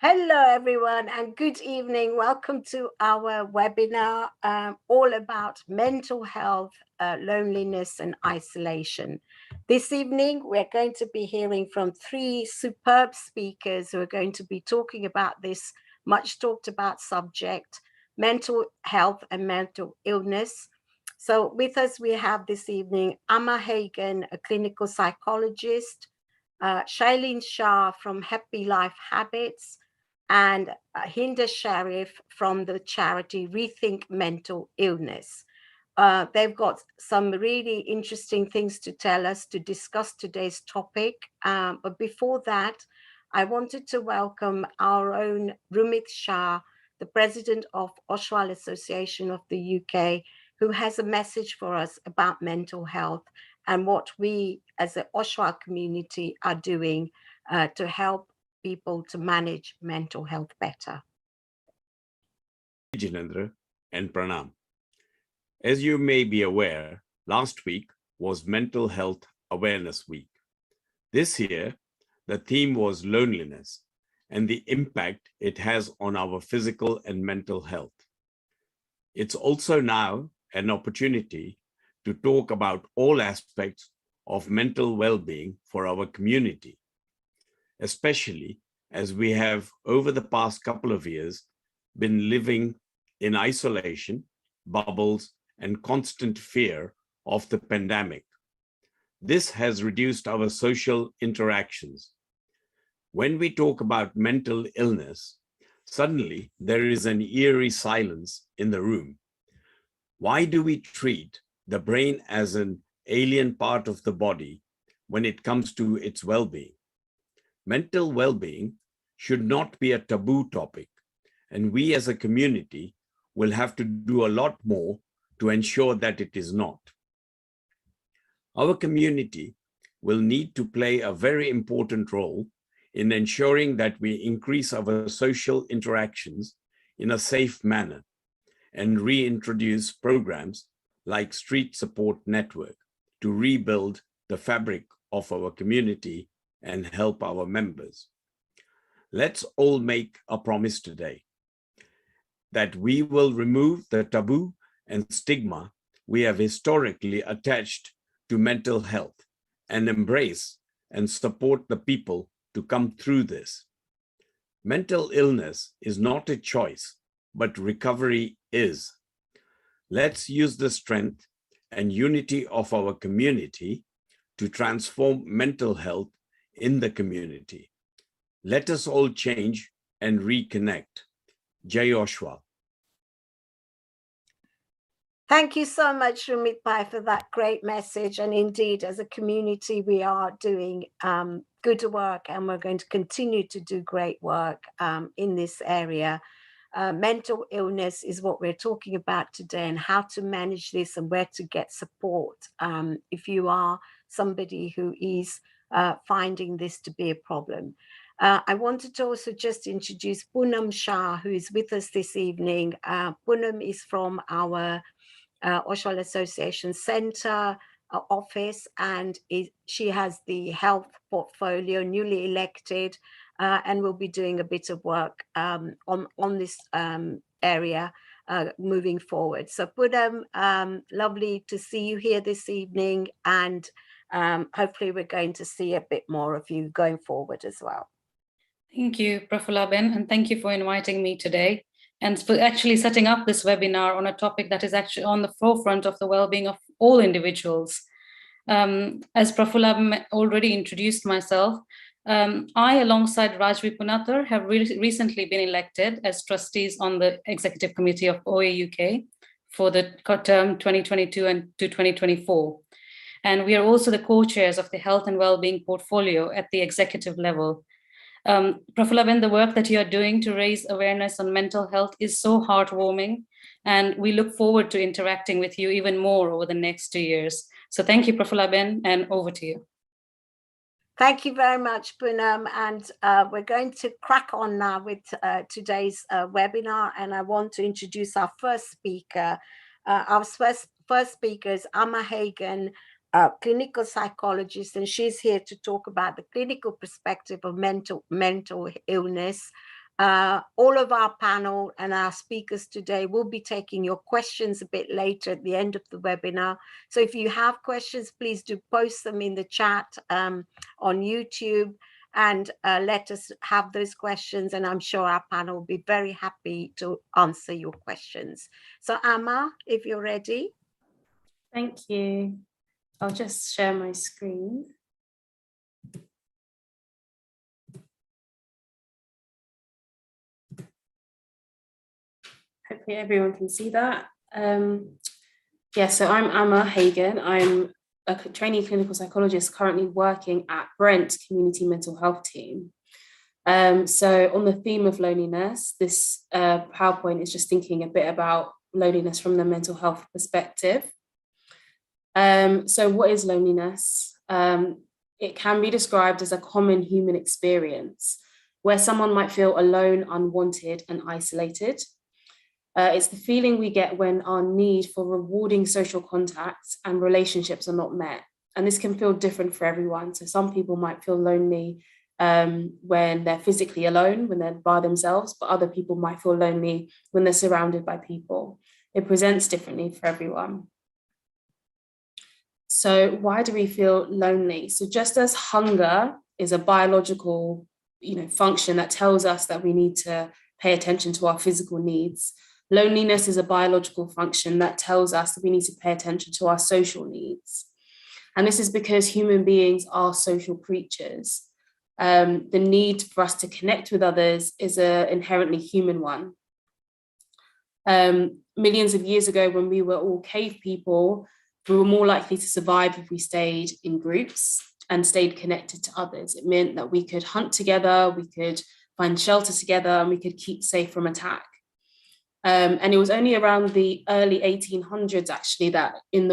Hello, everyone, and good evening. Welcome to our webinar all about mental health, loneliness, and isolation. This evening, we're going to be hearing from three superb speakers who are going to be talking about this much talked about subject, mental health and mental illness. So, with us, we have this evening Amma Hagen, a clinical psychologist, Shailene Shah from Happy Life Habits, and Hinda Sharif from the charity Rethink Mental Illness. They've got some really interesting things to tell us to discuss today's topic. But before that, I wanted to welcome our own Rumit Shah, the president of Oshwal Association of the UK, who has a message for us about mental health and what we as the Oshwal community are doing to help people to manage mental health better. Jinendra and Pranam. As you may be aware, last week was Mental Health Awareness Week. This year, the theme was loneliness and the impact it has on our physical and mental health. It's also now an opportunity to talk about all aspects of mental well-being for our community, especially as we have, over the past couple of years, been living in isolation, bubbles, and constant fear of the pandemic. This has reduced our social interactions. When we talk about mental illness, suddenly there is an eerie silence in the room. Why do we treat the brain as an alien part of the body when it comes to its well-being? Mental well-being should not be a taboo topic, and we as a community will have to do a lot more to ensure that it is not. Our community will need to play a very important role in ensuring that we increase our social interactions in a safe manner and reintroduce programs like Street Support Network to rebuild the fabric of our community and help our members. Let's all make a promise today that we will remove the taboo and stigma we have historically attached to mental health and embrace and support the people to come through this. Mental illness is not a choice, but recovery is. Let's use the strength and unity of our community to transform mental health in the community. Let us all change and reconnect. Jai Oshwal. Thank you so much, Rumit Bhai, for that great message. And indeed, as a community, we are doing good work, and we're going to continue to do great work in this area. Mental illness is what we're talking about today, and how to manage this and where to get support if you are somebody who is finding this to be a problem. I wanted to also just introduce Poonam Shah, who is with us this evening. Poonam is from our Oshwal Association Centre office, and she has the health portfolio, newly elected, and will be doing a bit of work on this area moving forward. So Poonam, lovely to see you here this evening, and hopefully we're going to see a bit more of you going forward as well. Thank you, Prafulaben, and thank you for inviting me today and for actually setting up this webinar on a topic that is actually on the forefront of the well-being of all individuals. As Prafulaben already introduced myself, I, alongside Raj Vipunathar, have recently been elected as trustees on the Executive Committee of OA UK for the term 2022 and to 2024. And we are also the co-chairs of the Health and Wellbeing portfolio at the executive level. Prafulaben, the work that you are doing to raise awareness on mental health is so heartwarming, and we look forward to interacting with you even more over the next 2 years. So thank you, Prafulaben, and over to you. Thank you very much, Poonam. And we're going to crack on now with today's webinar. And I want to introduce our first speaker. Our first speaker is Amma Hagen, clinical psychologist, and she's here to talk about the clinical perspective of mental illness. All of our panel and our speakers today will be taking your questions a bit later at the end of the webinar. So if you have questions, please do post them in the chat on YouTube, and let us have those questions. And I'm sure our panel will be very happy to answer your questions. So Amma, if you're ready. Thank you. I'll just share my screen. Hopefully everyone can see that. Yeah, so I'm Amma Hagen. I'm a trainee clinical psychologist currently working at Brent Community Mental Health Team. So on the theme of loneliness, this PowerPoint is just thinking a bit about loneliness from the mental health perspective. So what is loneliness? It can be described as a common human experience where someone might feel alone, unwanted, and isolated. It's the feeling we get when our need for rewarding social contacts and relationships are not met. And this can feel different for everyone. So some people might feel lonely when they're physically alone, when they're by themselves, but other people might feel lonely when they're surrounded by people. It presents differently for everyone. So why do we feel lonely? So just as hunger is a biological, function that tells us that we need to pay attention to our physical needs, loneliness is a biological function that tells us that we need to pay attention to our social needs. And this is because human beings are social creatures. The need for us to connect with others is an inherently human one. Millions of years ago, when we were all cave people, we were more likely to survive if we stayed in groups and stayed connected to others. It meant that we could hunt together, we could find shelter together, and we could keep safe from attack. And it was only around the early 1800s, actually, that in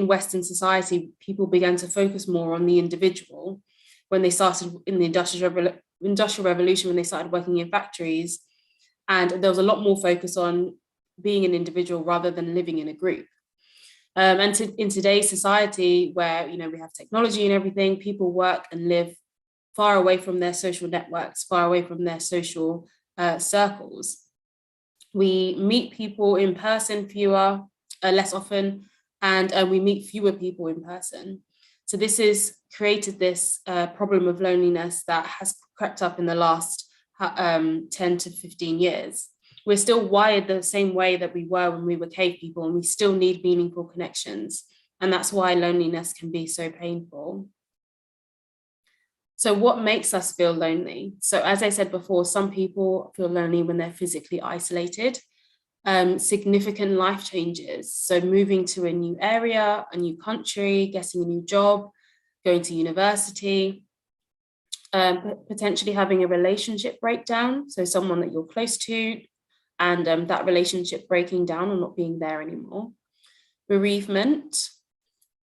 Western society, people began to focus more on the individual when they started in the Industrial Revolution, when they started working in factories. And there was a lot more focus on being an individual rather than living in a group. In today's society, where we have technology and everything, people work and live far away from their social networks, far away from their social circles. We meet people in person less often, and we meet fewer people in person. So this has created this problem of loneliness that has crept up in the last 10 to 15 years. We're still wired the same way that we were when we were cave people, and we still need meaningful connections. And that's why loneliness can be so painful. So what makes us feel lonely? So as I said before, some people feel lonely when they're physically isolated. Significant life changes. So moving to a new area, a new country, getting a new job, going to university, potentially having a relationship breakdown. So someone that you're close to, and that relationship breaking down or not being there anymore. Bereavement,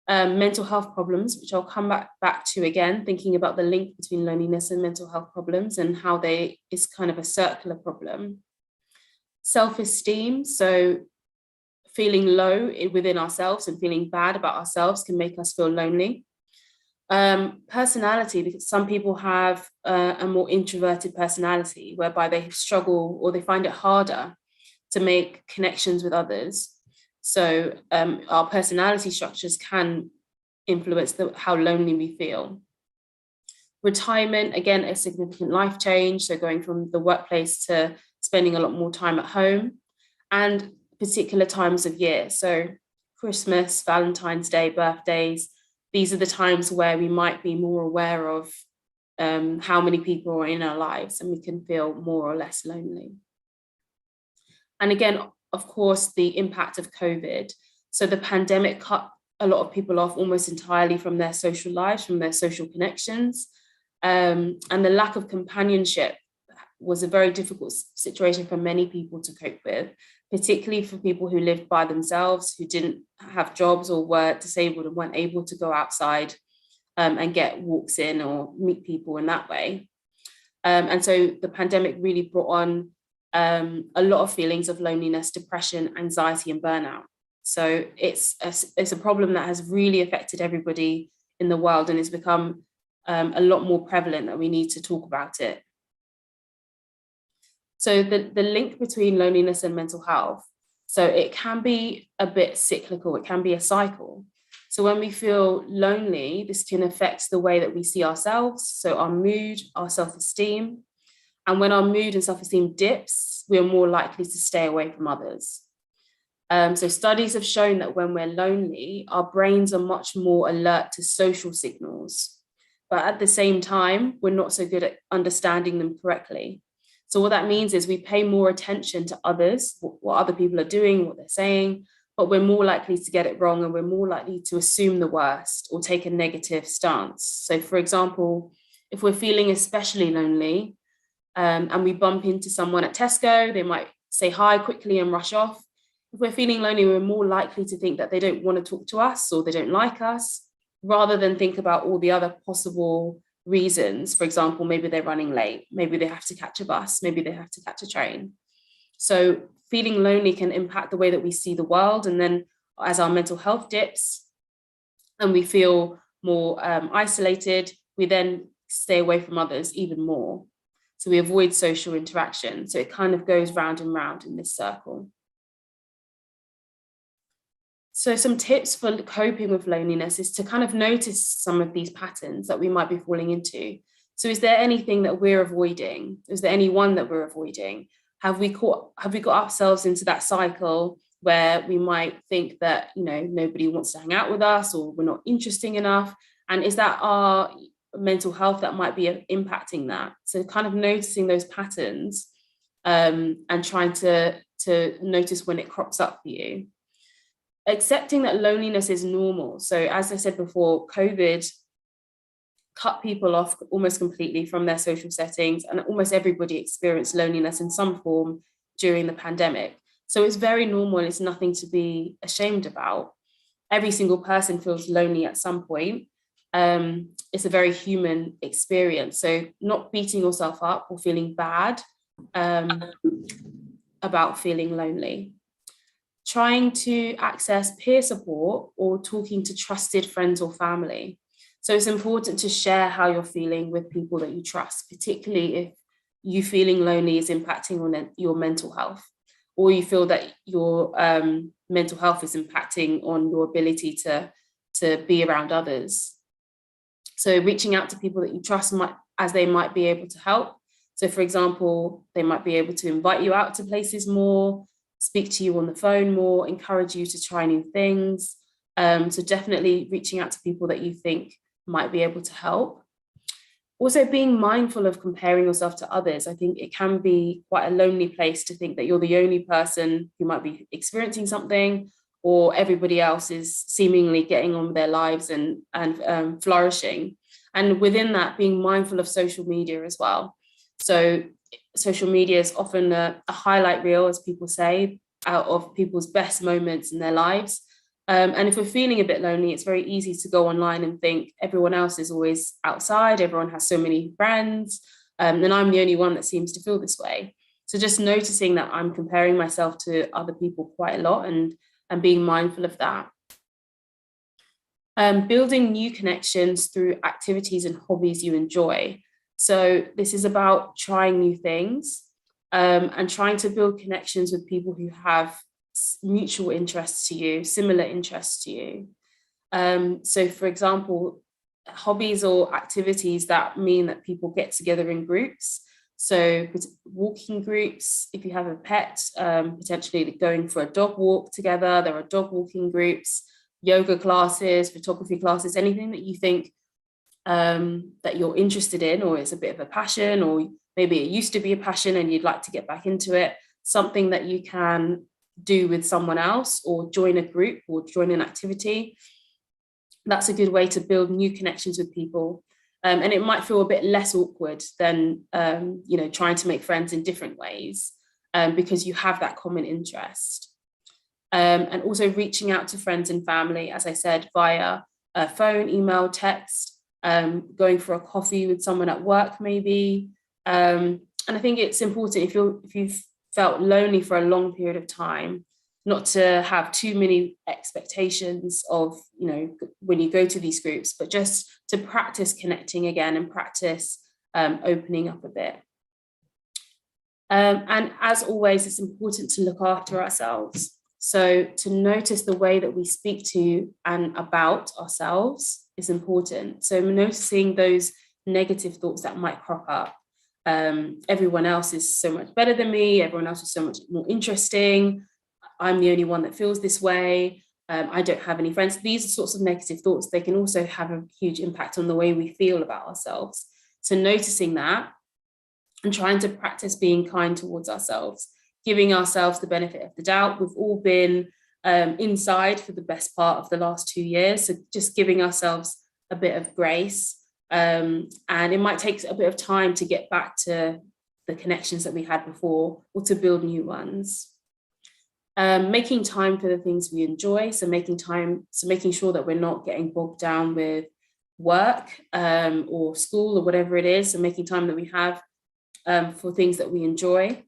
mental health problems, which I'll come back to again, thinking about the link between loneliness and mental health problems and how is kind of a circular problem. Self-esteem, so feeling low within ourselves and feeling bad about ourselves can make us feel lonely. Personality, because some people have a more introverted personality whereby they struggle or they find it harder to make connections with others. So our personality structures can influence how lonely we feel. Retirement, again, a significant life change. So going from the workplace to spending a lot more time at home, and particular times of year. So Christmas, Valentine's Day, birthdays, these are the times where we might be more aware of how many people are in our lives, and we can feel more or less lonely. And again, of course, the impact of COVID. So the pandemic cut a lot of people off almost entirely from their social lives, from their social connections. And the lack of companionship was a very difficult situation for many people to cope with, particularly for people who lived by themselves, who didn't have jobs or were disabled and weren't able to go outside and get walks in or meet people in that way. And so the pandemic really brought on a lot of feelings of loneliness, depression, anxiety, and burnout. So it's a problem that has really affected everybody in the world, and it's become a lot more prevalent that we need to talk about it. So the link between loneliness and mental health, so it can be a bit cyclical, it can be a cycle. So when we feel lonely, this can affect the way that we see ourselves, so our mood, our self-esteem. And when our mood and self-esteem dips, we're more likely to stay away from others. So studies have shown that when we're lonely, our brains are much more alert to social signals. But at the same time, we're not so good at understanding them correctly. So what that means is we pay more attention to others, what other people are doing, what they're saying, but we're more likely to get it wrong, and we're more likely to assume the worst or take a negative stance. So for example, if we're feeling especially lonely and we bump into someone at Tesco, they might say hi quickly and rush off. If we're feeling lonely, we're more likely to think that they don't want to talk to us or they don't like us, rather than think about all the other possible reasons. For example, maybe they're running late, maybe they have to catch a bus, maybe they have to catch a train. So feeling lonely can impact the way that we see the world. And then as our mental health dips and we feel more isolated, we then stay away from others even more. So we avoid social interaction. So it kind of goes round and round in this circle. So some tips for coping with loneliness is to kind of notice some of these patterns that we might be falling into. So is there anything that we're avoiding? Is there anyone that we're avoiding? Have we got ourselves into that cycle where we might think that, you know, nobody wants to hang out with us, or we're not interesting enough? And is that our mental health that might be impacting that? So kind of noticing those patterns and trying to notice when it crops up for you. Accepting that loneliness is normal. So as I said before, COVID cut people off almost completely from their social settings, and almost everybody experienced loneliness in some form during the pandemic. So it's very normal, and it's nothing to be ashamed about. Every single person feels lonely at some point. It's a very human experience. So not beating yourself up or feeling bad about feeling lonely. Trying to access peer support or talking to trusted friends or family. So it's important to share how you're feeling with people that you trust, particularly if you feeling lonely is impacting on your mental health, or you feel that your mental health is impacting on your ability to be around others. So reaching out to people that you trust as they might be able to help. So for example, they might be able to invite you out to places more, speak to you on the phone more, encourage you to try new things. So definitely reaching out to people that you think might be able to help. Also being mindful of comparing yourself to others. I think it can be quite a lonely place to think that you're the only person who might be experiencing something, or everybody else is seemingly getting on with their lives and flourishing. And within that, being mindful of social media as well. So social media is often a highlight reel, as people say, out of people's best moments in their lives. And if we're feeling a bit lonely, it's very easy to go online and think everyone else is always outside, everyone has so many friends, and I'm the only one that seems to feel this way. So just noticing that I'm comparing myself to other people quite a lot, and being mindful of that. Building new connections through activities and hobbies you enjoy. So this is about trying new things and trying to build connections with people who have mutual interests to you, similar interests to you. So for example, hobbies or activities that mean that people get together in groups. So walking groups, if you have a pet, potentially going for a dog walk together, there are dog walking groups, yoga classes, photography classes, anything that you think that you're interested in, or it's a bit of a passion, or maybe it used to be a passion and you'd like to get back into it, something that you can do with someone else, or join a group or join an activity. That's a good way to build new connections with people. And it might feel a bit less awkward than trying to make friends in different ways, because you have that common interest. And also reaching out to friends and family, as I said, via phone, email, text, going for a coffee with someone at work maybe. And I think it's important, if you've felt lonely for a long period of time, not to have too many expectations of, when you go to these groups, but just to practice connecting again and practice opening up a bit. And as always, it's important to look after ourselves. So to notice the way that we speak to and about ourselves is important. So noticing those negative thoughts that might crop up. Everyone else is so much better than me. Everyone else is so much more interesting. I'm the only one that feels this way. I don't have any friends. These are sorts of negative thoughts. They can also have a huge impact on the way we feel about ourselves. So noticing that and trying to practice being kind towards ourselves, giving ourselves the benefit of the doubt. We've all been inside for the best part of the last 2 years. So just giving ourselves a bit of grace. And it might take a bit of time to get back to the connections that we had before or to build new ones. Making time for the things we enjoy. So making sure that we're not getting bogged down with work or school or whatever it is. So making time that we have for things that we enjoy.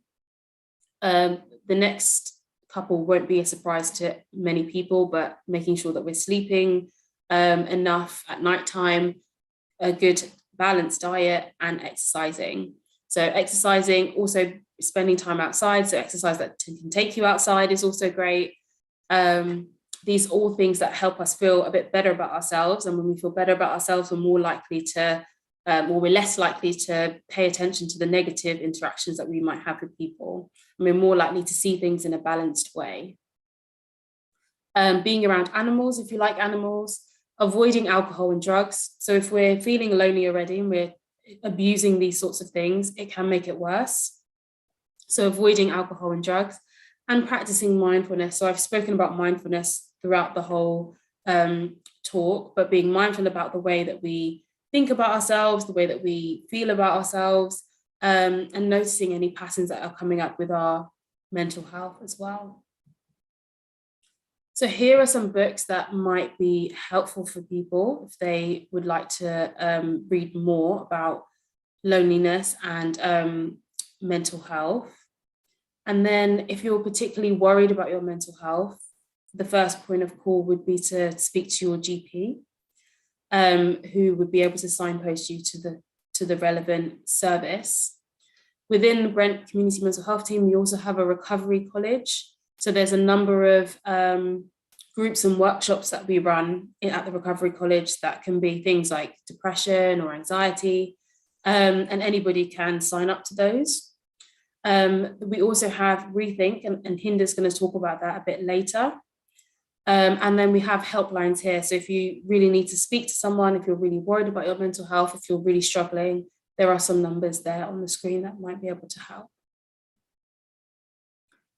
The next couple won't be a surprise to many people, but making sure that we're sleeping enough at nighttime, a good balanced diet, and exercising. So exercising, also spending time outside. So exercise that can take you outside is also great. These are all things that help us feel a bit better about ourselves. And when we feel better about ourselves, we're more likely to or we're less likely to pay attention to the negative interactions that we might have with people. And we're more likely to see things in a balanced way. Being around animals, if you like animals, avoiding alcohol and drugs. So if we're feeling lonely already and we're abusing these sorts of things, it can make it worse. So avoiding alcohol and drugs and practicing mindfulness. So I've spoken about mindfulness throughout the whole talk, but being mindful about the way that we think about ourselves, the way that we feel about ourselves, and noticing any patterns that are coming up with our mental health as well. So here are some books that might be helpful for people if they would like to read more about loneliness and mental health. And then if you're particularly worried about your mental health, the first point of call would be to speak to your GP, who would be able to signpost you to the relevant service. Within the Brent Community Mental Health Team, we also have a recovery college. So there's a number of groups and workshops that we run at the recovery college that can be things like depression or anxiety, and anybody can sign up to those. We also have Rethink, and Hinda's going to talk about that a bit later. And then we have helplines here. So if you really need to speak to someone, if you're really worried about your mental health, if you're really struggling, there are some numbers there on the screen that might be able to help.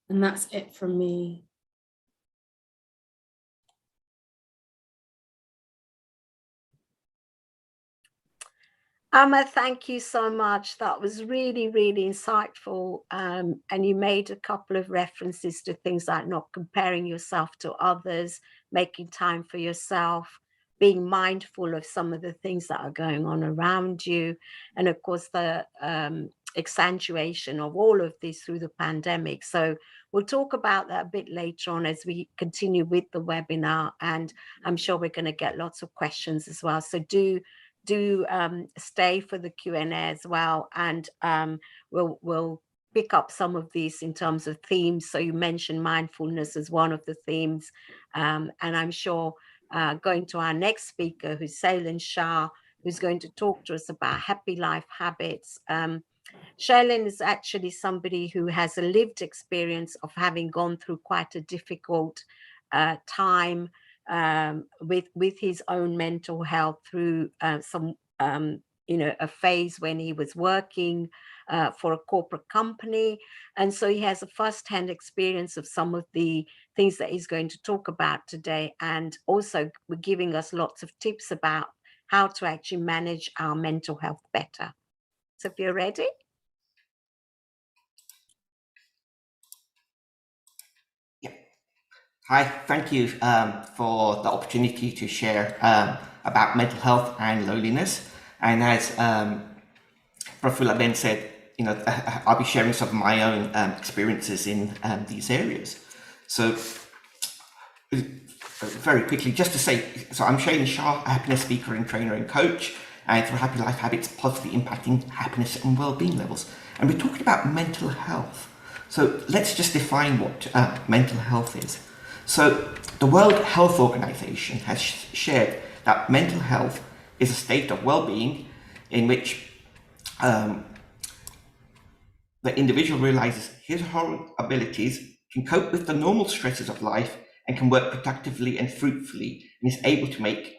And that's it from me. Amma, thank you so much. That was really, really insightful. And you made a couple of references to things like not comparing yourself to others, making time for yourself, being mindful of some of the things that are going on around you. And of course, the accentuation of all of this through the pandemic. So we'll talk about that a bit later on as we continue with the webinar. And I'm sure we're going to get lots of questions as well. So do stay for the Q&A as well, and we'll pick up some of these in terms of themes. So you mentioned mindfulness as one of the themes, and I'm sure going to our next speaker, who's Shailen Shah, who's going to talk to us about happy life habits. Shailen is actually somebody who has a lived experience of having gone through quite a difficult time with his own mental health through a phase when he was working for a corporate company. And so he has a first-hand experience of some of the things that he's going to talk about today, and also giving us lots of tips about how to actually manage our mental health better. So if you're ready. Hi, thank you for the opportunity to share about mental health and loneliness. And as Professor Ben said, I'll be sharing some of my own experiences in these areas. So very quickly, just to say, so I'm Shailen Shah, a happiness speaker and trainer and coach. and through happy life habits, positively impacting happiness and well-being levels. And we're talking about mental health. So let's just define what mental health is. So the World Health Organization has shared that mental health is a state of well-being in which the individual realizes his or her abilities, can cope with the normal stresses of life, and can work productively and fruitfully, and is able to make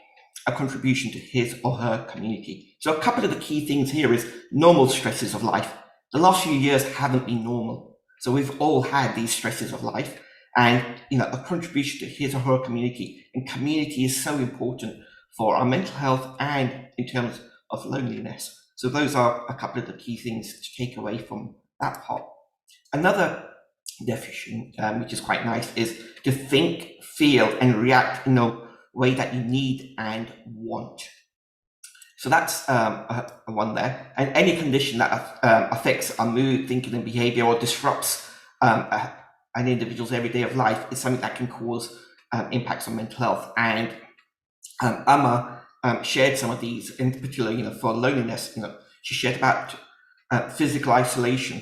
a contribution to his or her community. So a couple of the key things here is normal stresses of life. The last few years haven't been normal. So we've all had these stresses of life, and a contribution to his or her community. And community is so important for our mental health and in terms of loneliness. So those are a couple of the key things to take away from that part. Another definition, which is quite nice, is to think, feel, and react in a way that you need and want. So that's one there. And any condition that affects our mood, thinking, and behavior, or disrupts an individual's everyday of life is something that can cause impacts on mental health. And Amma shared some of these, in particular, for loneliness. She shared about physical isolation,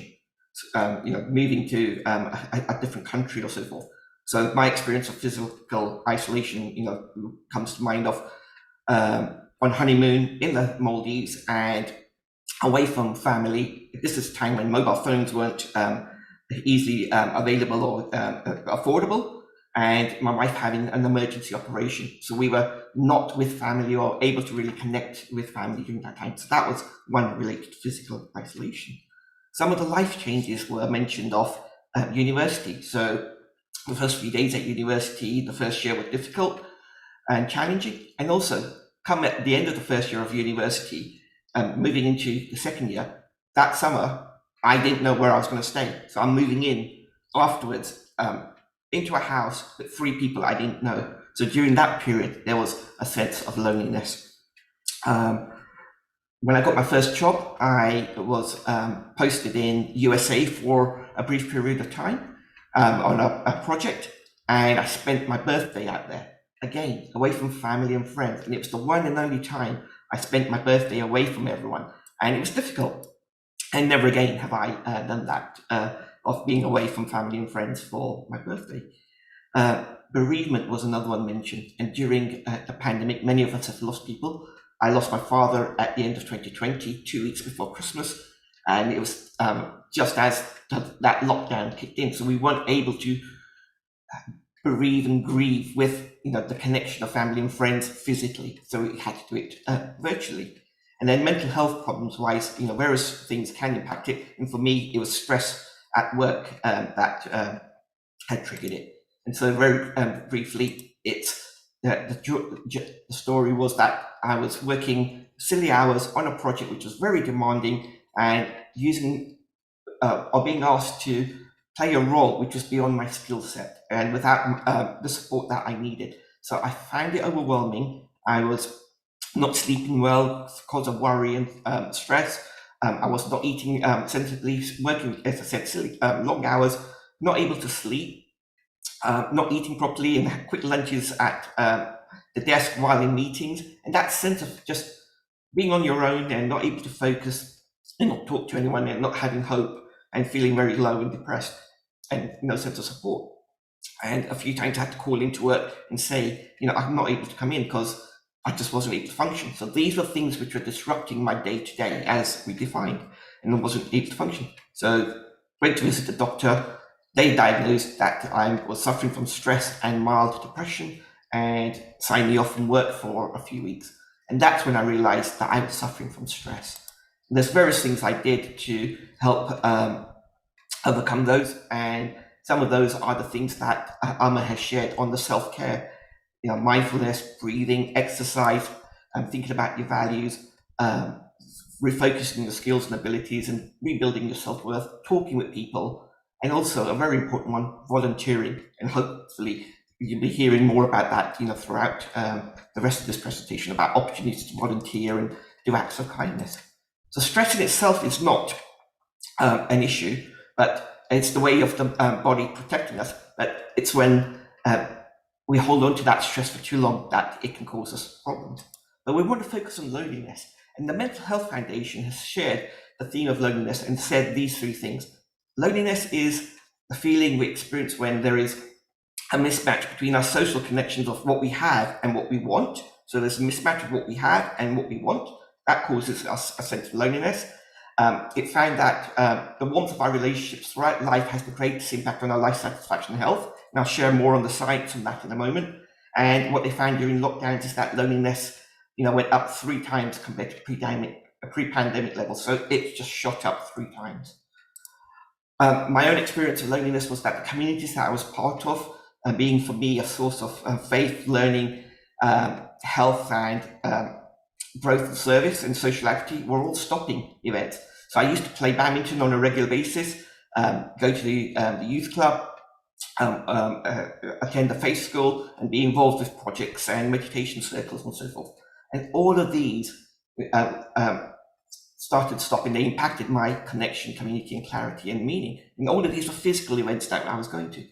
moving to a different country or so forth. So my experience of physical isolation, comes to mind of on honeymoon in the Maldives and away from family. This is a time when mobile phones weren't easily available or affordable, and my wife having an emergency operation. So we were not with family or able to really connect with family during that time. So that was one related to physical isolation. Some of the life changes were mentioned of university. So the first few days at university, the first year, were difficult and challenging. And also, come at the end of the first year of university, moving into the second year, that summer, I didn't know where I was going to stay. So I'm moving in afterwards into a house with 3 people I didn't know. So during that period, there was a sense of loneliness. When I got my first job, I was posted in USA for a brief period of time on a project, and I spent my birthday out there, again, away from family and friends. And it was the one and only time I spent my birthday away from everyone, and it was difficult. And never again have I done that, of being away from family and friends for my birthday. Bereavement was another one mentioned, and during the pandemic, many of us have lost people. I lost my father at the end of 2020, 2 weeks before Christmas, and it was just as that lockdown kicked in. So we weren't able to bereave and grieve with the connection of family and friends physically. So we had to do it virtually. And then mental health problems wise, various things can impact it. And for me, it was stress at work that had triggered it. And so very briefly, the story was that I was working silly hours on a project which was very demanding, and using or being asked to play a role which was beyond my skill set and without the support that I needed. So I found it overwhelming. I was not sleeping well because of worry and stress. I was not eating sensibly, working, as I said, silly, long hours, not able to sleep, not eating properly, and had quick lunches at the desk while in meetings. And that sense of just being on your own and not able to focus and not talk to anyone and not having hope and feeling very low and depressed and no sense of support. And a few times I had to call into work and say, I'm not able to come in because I just wasn't able to function. So these were things which were disrupting my day-to-day as we defined, and I wasn't able to function. So went to visit the doctor. They diagnosed that I was suffering from stress and mild depression and signed me off from work for a few weeks. And that's when I realized that I was suffering from stress. And there's various things I did to help overcome those. And some of those are the things that Amma has shared on the self-care, mindfulness, breathing, exercise, thinking about your values, refocusing your skills and abilities, and rebuilding your self-worth, talking with people, and also a very important one, volunteering. And hopefully you'll be hearing more about that, throughout the rest of this presentation, about opportunities to volunteer and do acts of kindness. So stress in itself is not an issue, but it's the way of the body protecting us. But it's when we hold on to that stress for too long that it can cause us problems. But we want to focus on loneliness. And the Mental Health Foundation has shared the theme of loneliness and said these 3 things. Loneliness is the feeling we experience when there is a mismatch between our social connections of what we have and what we want. So there's a mismatch of what we have and what we want. That causes us a sense of loneliness. It found that the warmth of our relationships throughout life has the greatest impact on our life satisfaction and health. And I'll share more on the science on that in a moment. And what they found during lockdowns is that loneliness, went up 3 times compared to pre-pandemic levels. So it just shot up 3 times. My own experience of loneliness was that the communities that I was part of, being for me a source of faith, learning, health, and growth and service and social activity, were all stopping events. So I used to play badminton on a regular basis, go to the youth club, attend the faith school, and be involved with projects and meditation circles and so forth. And all of these started stopping. They impacted my connection, community, and clarity and meaning. And all of these were physical events that I was going to.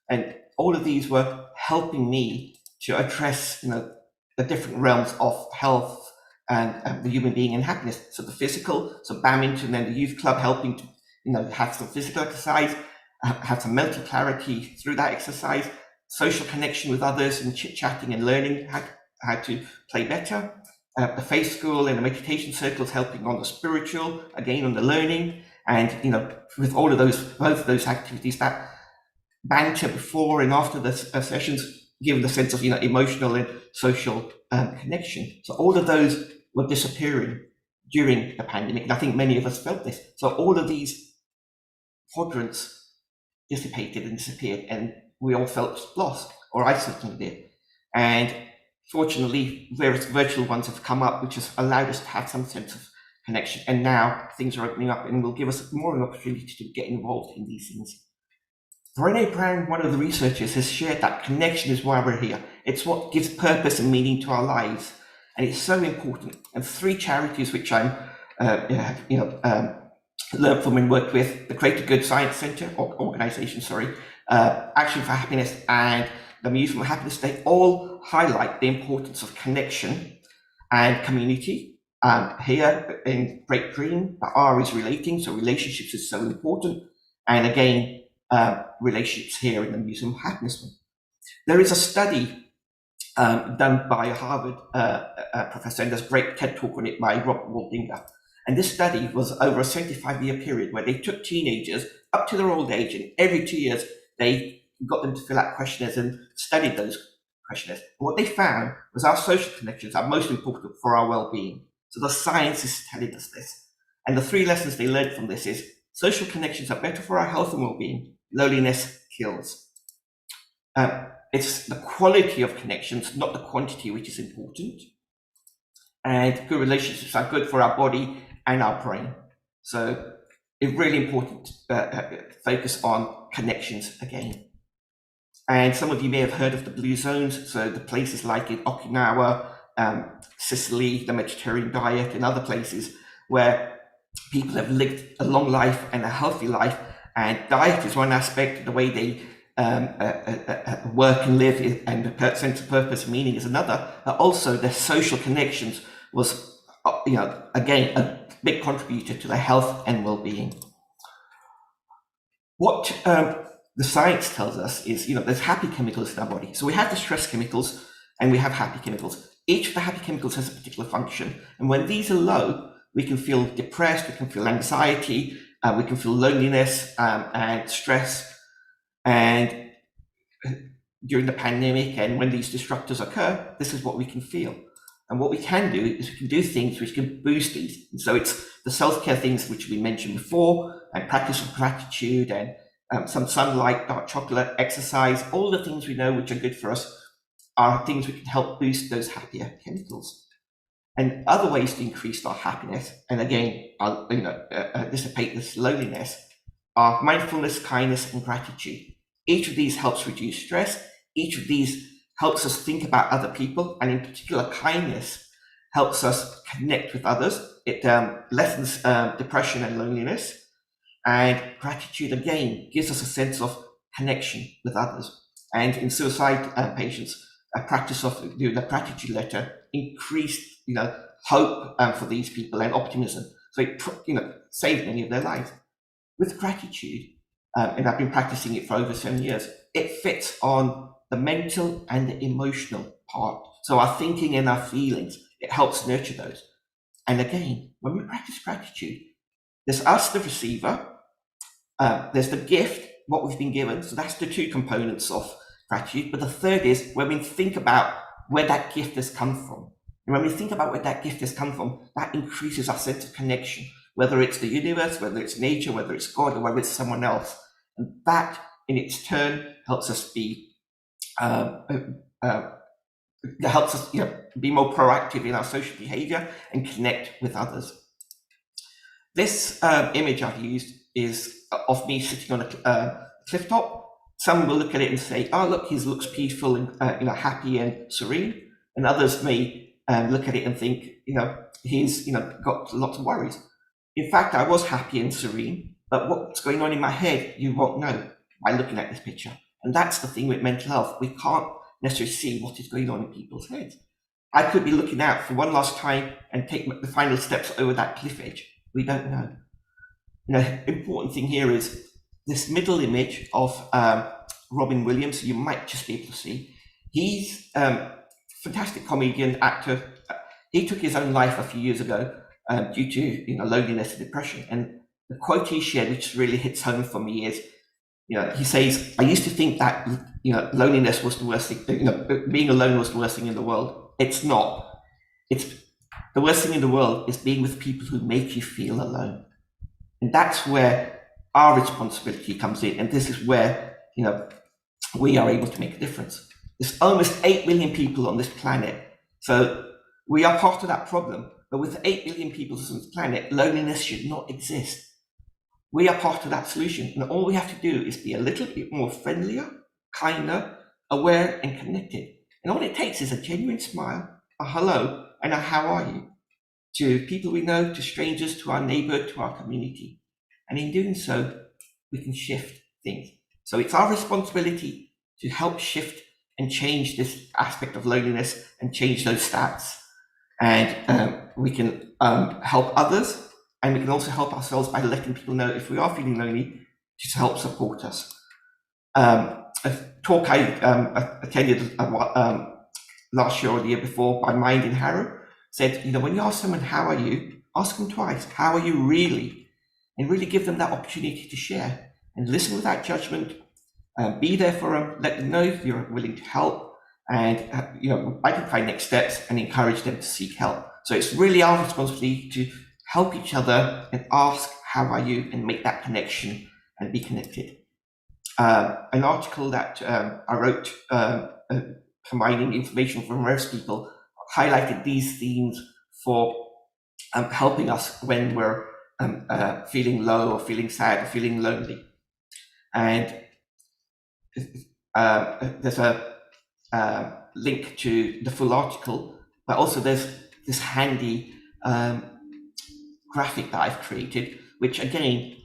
And all of these were helping me to address, the different realms of health and the human being and happiness. So the physical, so badminton and the youth club helping to, have some physical exercise, have some mental clarity through that exercise, social connection with others and chit-chatting and learning how to play better. The faith school and the meditation circles helping on the spiritual, again on the learning, and with all of both of those activities, that banter before and after the sessions give the sense of emotional and social connection. So all of those were disappearing during the pandemic, and I think many of us felt this. So all of these quadrants dissipated and disappeared, and we all felt lost, or I certainly did. And fortunately, various virtual ones have come up, which has allowed us to have some sense of connection. And now things are opening up and will give us more of an opportunity to get involved in these things. Brené Brown, one of the researchers, has shared that connection is why we're here. It's what gives purpose and meaning to our lives. And it's so important. And 3 charities which I'm, learned from and worked with, the Greater Good Science Centre, organization, Action for Happiness, and the Museum of Happiness, they all highlight the importance of connection and community. Here in Great Green, the R is relating, so relationships is so important. And again, relationships here in the Museum of Happiness one. There is a study done by a Harvard professor, and there's a great TED talk on it by Robert Waldinger. And this study was over a 75-year period where they took teenagers up to their old age, and every 2 years they got them to fill out questionnaires and studied those questionnaires. And what they found was our social connections are most important for our well-being. So the science is telling us this. And the 3 lessons they learned from this is social connections are better for our health and well-being. Loneliness kills. It's the quality of connections, not the quantity, which is important. And good relationships are good for our body and our brain. So it's really important to focus on connections again. And some of you may have heard of the blue zones. So the places like in Okinawa, Sicily, the Mediterranean diet, and other places where people have lived a long life and a healthy life. And diet is one aspect, the way they work and live, and the sense of purpose and meaning is another. But also their social connections was, again, a big contributor to their health and well-being. What the science tells us is, there's happy chemicals in our body. So we have the stress chemicals and we have happy chemicals. Each of the happy chemicals has a particular function. And when these are low, we can feel depressed, we can feel anxiety, we can feel loneliness and stress. And during the pandemic and when these disruptors occur, this is what we can feel. And what we can do is we can do things which can boost these. And so it's the self-care things which we mentioned before, and practice of gratitude, and some sunlight, dark chocolate, exercise, all the things we know which are good for us are things which can help boost those happier chemicals. And other ways to increase our happiness, and again, dissipate this loneliness, are mindfulness, kindness, and gratitude. Each of these helps reduce stress. Each of these helps us think about other people, and in particular, kindness helps us connect with others. It lessens depression and loneliness. And gratitude, again, gives us a sense of connection with others. And in suicide patients, a practice of doing a gratitude letter increased, hope for these people and optimism. So it, saved many of their lives. With gratitude, and I've been practicing it for over 7 years, it fits on the mental and the emotional part. So our thinking and our feelings, it helps nurture those. And again, when we practice gratitude, there's us, the receiver, there's the gift, what we've been given. So that's the two components of gratitude. But the third is when we think about where that gift has come from. And when we think about where that gift has come from, that increases our sense of connection, whether it's the universe, whether it's nature, whether it's God, or whether it's someone else. And that, in its turn, helps us be be more proactive in our social behavior and connect with others. This image I've used is of me sitting on a cliff top. Some will look at it and say, "Oh, look, he looks peaceful and happy and serene," and others may look at it and think, he's got lots of worries. In fact, I was happy and serene, but what's going on in my head, you won't know by looking at this picture. And that's the thing with mental health. We can't necessarily see what is going on in people's heads. I could be looking out for one last time and take the final steps over that cliff edge. We don't know. Important thing here is this middle image of Robin Williams. You might just be able to see. He's a fantastic comedian, actor. He took his own life a few years ago due to loneliness and depression. And the quote he shared, which really hits home for me, is, he says, "I used to think that loneliness was the worst thing. Being alone was the worst thing in the world. It's not. It's the worst thing in the world is being with people who make you feel alone." And that's where our responsibility comes in. And this is where we are able to make a difference. There's almost 8 billion people on this planet, so we are part of that problem. But with 8 billion people on this planet, loneliness should not exist. We are part of that solution, and all we have to do is be a little bit more friendlier, kinder, aware, and connected. And all it takes is a genuine smile, a hello, and a how are you, to people we know, to strangers, to our neighbor, to our community. And in doing so, we can shift things. So it's our responsibility to help shift and change this aspect of loneliness and change those stats. And we can help others. And we can also help ourselves by letting people know if we are feeling lonely, just to help support us. A talk I attended last year or the year before by Mind in Harrow said, when you ask someone, how are you? Ask them twice, how are you really? And really give them that opportunity to share and listen without judgment. Be there for them, let them know if you're willing to help, and identify next steps and encourage them to seek help. So it's really our responsibility to help each other and ask, how are you? And make that connection and be connected. An article that I wrote combining information from various people highlighted these themes for helping us when we're feeling low or feeling sad or feeling lonely. And there's a link to the full article, but also there's this handy graphic that I've created, which again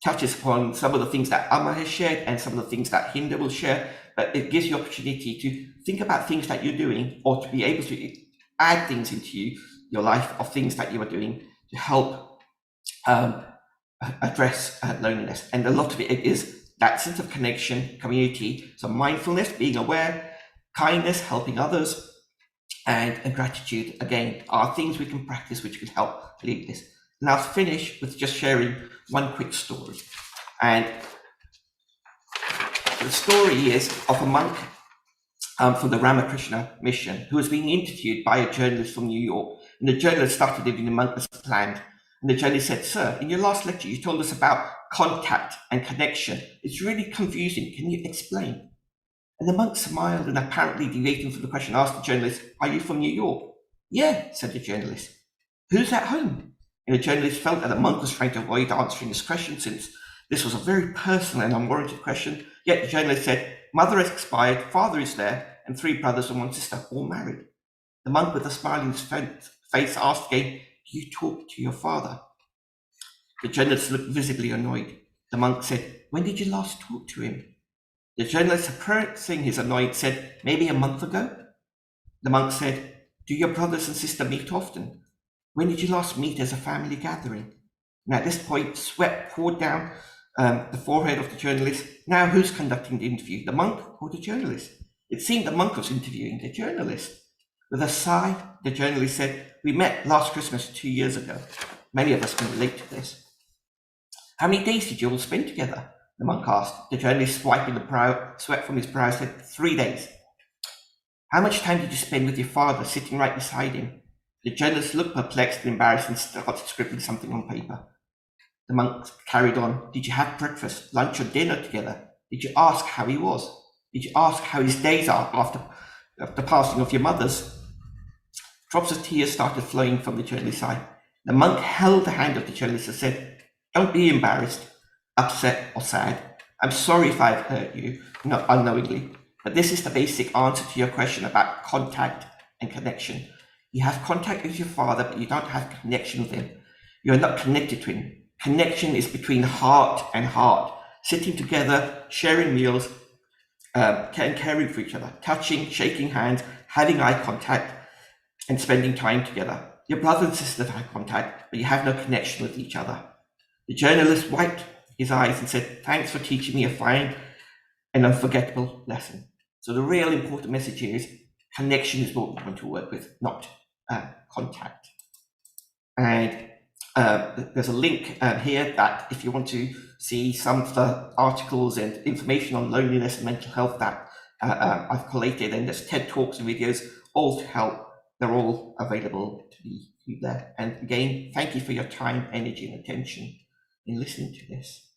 touches upon some of the things that Amma has shared and some of the things that Hinda will share, but it gives you opportunity to think about things that you're doing or to be able to add things into your life of things that you are doing to help address loneliness. And a lot of it is that sense of connection, community, so mindfulness, being aware, kindness, helping others, and gratitude, again, are things we can practice which can help lead this. And I'll finish with just sharing one quick story. And the story is of a monk from the Ramakrishna mission who was being interviewed by a journalist from New York. And the journalist started giving the monk as planned. And the journalist said, "Sir, in your last lecture, you told us about contact and connection. It's really confusing. Can you explain?" And the monk smiled and, apparently deviating from the question, asked the journalist, "Are you from New York?" "Yeah," said the journalist. "Who's at home?" And the journalist felt that the monk was trying to avoid answering his question since this was a very personal and unwarranted question. Yet the journalist said, "Mother has expired, father is there, and 3 brothers and 1 sister, all married." The monk, with a smile on his face, asked again, "Do you talk to your father?" The journalist looked visibly annoyed. The monk said, "When did you last talk to him?" The journalist, appraising his annoyance, said, "Maybe a month ago." The monk said, "Do your brothers and sisters meet often? When did you last meet as a family gathering?" And at this point, sweat poured down the forehead of the journalist. Now who's conducting the interview, the monk or the journalist? It seemed the monk was interviewing the journalist. With a sigh, the journalist said, "We met last Christmas 2 years ago." Many of us can relate to this. "How many days did you all spend together?" the monk asked. The journalist, wiping the sweat from his brow, said, 3 days. "How much time did you spend with your father sitting right beside him?" The journalist looked perplexed and embarrassed and started scribbling something on paper. The monk carried on. "Did you have breakfast, lunch, or dinner together? Did you ask how he was? Did you ask how his days are after the passing of your mother's?" Drops of tears started flowing from the journalist's eye. The monk held the hand of the journalist and said, "Don't be embarrassed, upset, or sad. I'm sorry if I've hurt you, not unknowingly, but this is the basic answer to your question about contact and connection. You have contact with your father, but you don't have connection with him. You are not connected to him. Connection is between heart and heart, sitting together, sharing meals, and caring for each other, touching, shaking hands, having eye contact, and spending time together. Your brother and sister have contact, but you have no connection with each other." The journalist wiped his eyes and said, "Thanks for teaching me a fine and unforgettable lesson." So the real important message here is connection is what we want to work with, not contact. And there's a link here that if you want to see some of the articles and information on loneliness and mental health that I've collated, and there's TED Talks and videos, all to help. They're all available to be there. And again, thank you for your time, energy, and attention in listening to this.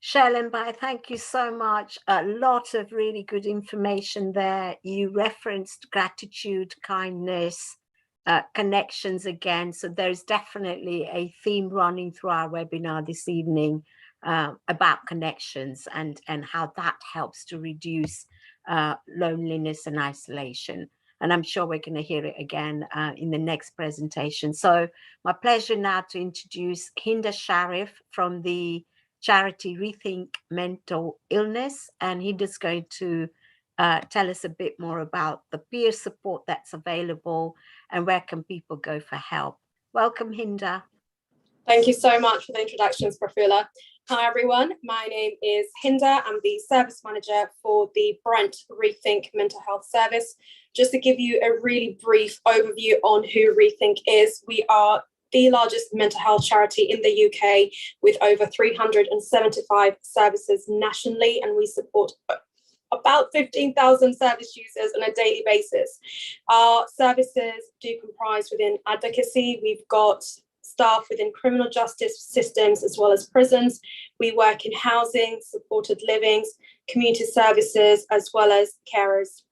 Shalenbai, thank you so much. A lot of really good information there. You referenced gratitude, kindness, connections again. So there's definitely a theme running through our webinar this evening about connections and how that helps to reduce loneliness and isolation. And I'm sure we're going to hear it again in the next presentation. So my pleasure now to introduce Hinda Sharif from the charity Rethink Mental Illness, and Hinda's going to tell us a bit more about the peer support that's available and where can people go for help. Welcome, Hinda. Thank you so much for the introductions, Prafula. Hi everyone, my name is Hinda. I'm the service manager for the Brent Rethink Mental Health Service. Just to give you a really brief overview on who Rethink is, we are the largest mental health charity in the UK with over 375 services nationally, and we support about 15,000 service users on a daily basis. Our services do comprise within advocacy. We've got staff within criminal justice systems as well as prisons. We work in housing, supported livings, community services, as well as carers.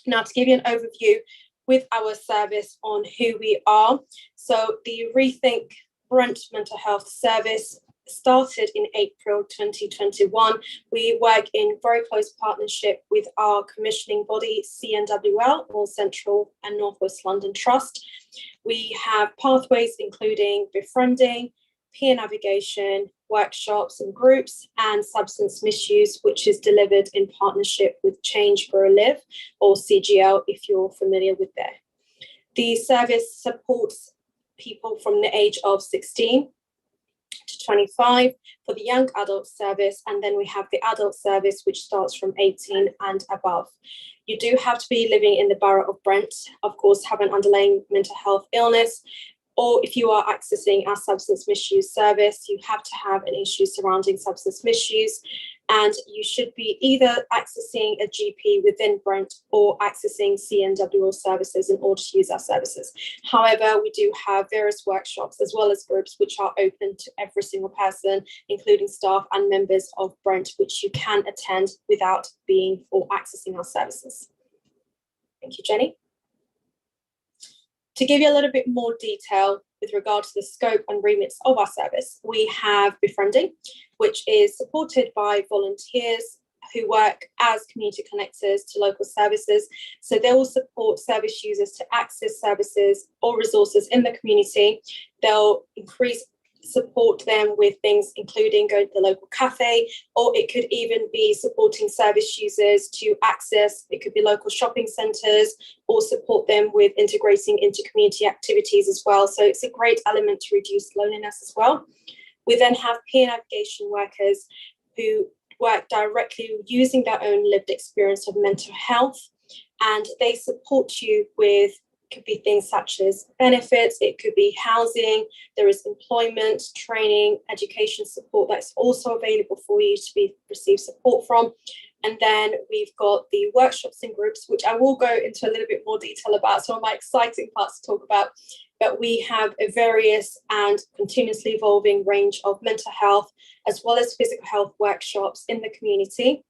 Now, to give you an overview with our service on who we are. So the Rethink Brent Mental Health Service started in April 2021. We work in very close partnership with our commissioning body, CNWL, or Central and Northwest London Trust. We have pathways including befriending, peer navigation, workshops and groups, and substance misuse, which is delivered in partnership with Change Grow Live, or CGL, if you're familiar with that. The service supports people from the age of 16 to 25 for the young adult service, and then we have the adult service, which starts from 18 and above. You do have to be living in the borough of Brent, of course, have an underlying mental health illness, or if you are accessing our substance misuse service, you have to have an issue surrounding substance misuse, and you should be either accessing a GP within Brent or accessing CNWL services in order to use our services. However, we do have various workshops as well as groups which are open to every single person, including staff and members of Brent, which you can attend without being or accessing our services. Thank you, Jenny. To give you a little bit more detail with regard to the scope and remits of our service, we have befriending, which is supported by volunteers who work as community connectors to local services. So they will support service users to access services or resources in the community. They'll increase support them with things including going to the local cafe, or it could even be supporting service users to access, it could be local shopping centres, or support them with integrating into community activities as well. So it's a great element to reduce loneliness as well. We then have peer navigation workers who work directly using their own lived experience of mental health, and they support you with, could be things such as benefits, it could be housing, there is employment, training, education support that's also available for you to receive support from. And then we've got the workshops and groups, which I will go into a little bit more detail about, some of my exciting parts to talk about. But we have a various and continuously evolving range of mental health as well as physical health workshops in the community.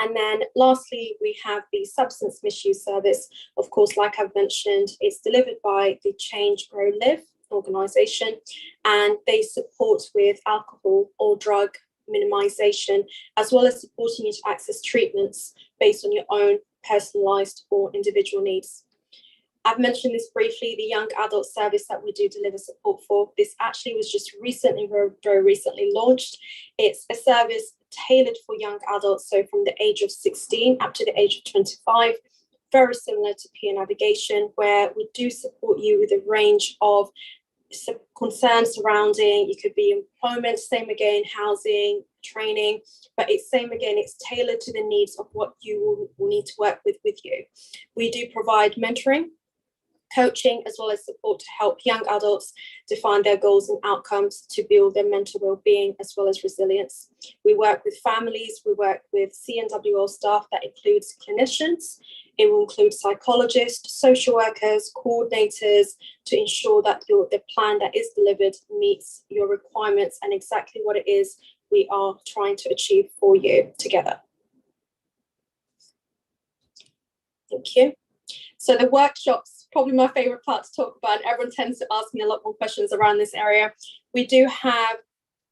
And then lastly, we have the substance misuse service. Of course, like I've mentioned, it's delivered by the Change, Grow, Live organisation, and they support with alcohol or drug minimisation, as well as supporting you to access treatments based on your own personalised or individual needs. I've mentioned this briefly, the young adult service that we do deliver support for. This actually was just recently, very recently launched. It's a service tailored for young adults, so from the age of 16 up to the age of 25, very similar to peer navigation, where we do support you with a range of concerns surrounding, it could be employment, same again, housing, training, but it's same again, it's tailored to the needs of what you will need to work with you. We do provide mentoring, coaching, as well as support to help young adults define their goals and outcomes to build their mental well-being as well as resilience. We work with families, we work with CNWL staff that includes clinicians, it will include psychologists, social workers, coordinators to ensure that the plan that is delivered meets your requirements and exactly what it is we are trying to achieve for you together. Thank you. So the workshops, probably my favourite part to talk about, and everyone tends to ask me a lot more questions around this area. We do have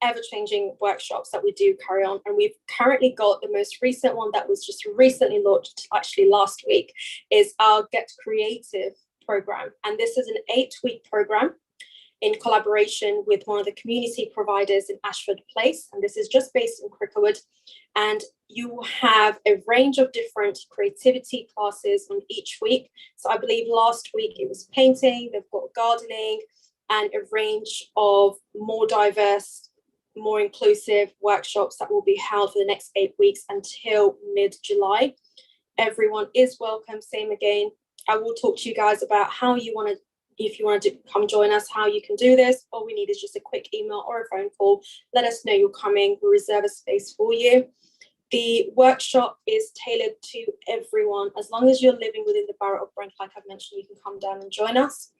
ever-changing workshops that we do carry on, and we've currently got the most recent one that was just recently launched, actually last week, is our Get Creative program. And this is an 8-week program in collaboration with one of the community providers in Ashford Place, and this is just based in Cricklewood. And you will have a range of different creativity classes on each week. So I believe last week it was painting, they've got gardening, and a range of more diverse, more inclusive workshops that will be held for the next 8 weeks until mid-July. Everyone is welcome, same again. I will talk to you guys about how you want to, if you want to come join us, how you can do this. All we need is just a quick email or a phone call. Let us know you're coming. We'll reserve a space for you. The workshop is tailored to everyone. As long as you're living within the borough of Brent, like I've mentioned, you can come down and join us.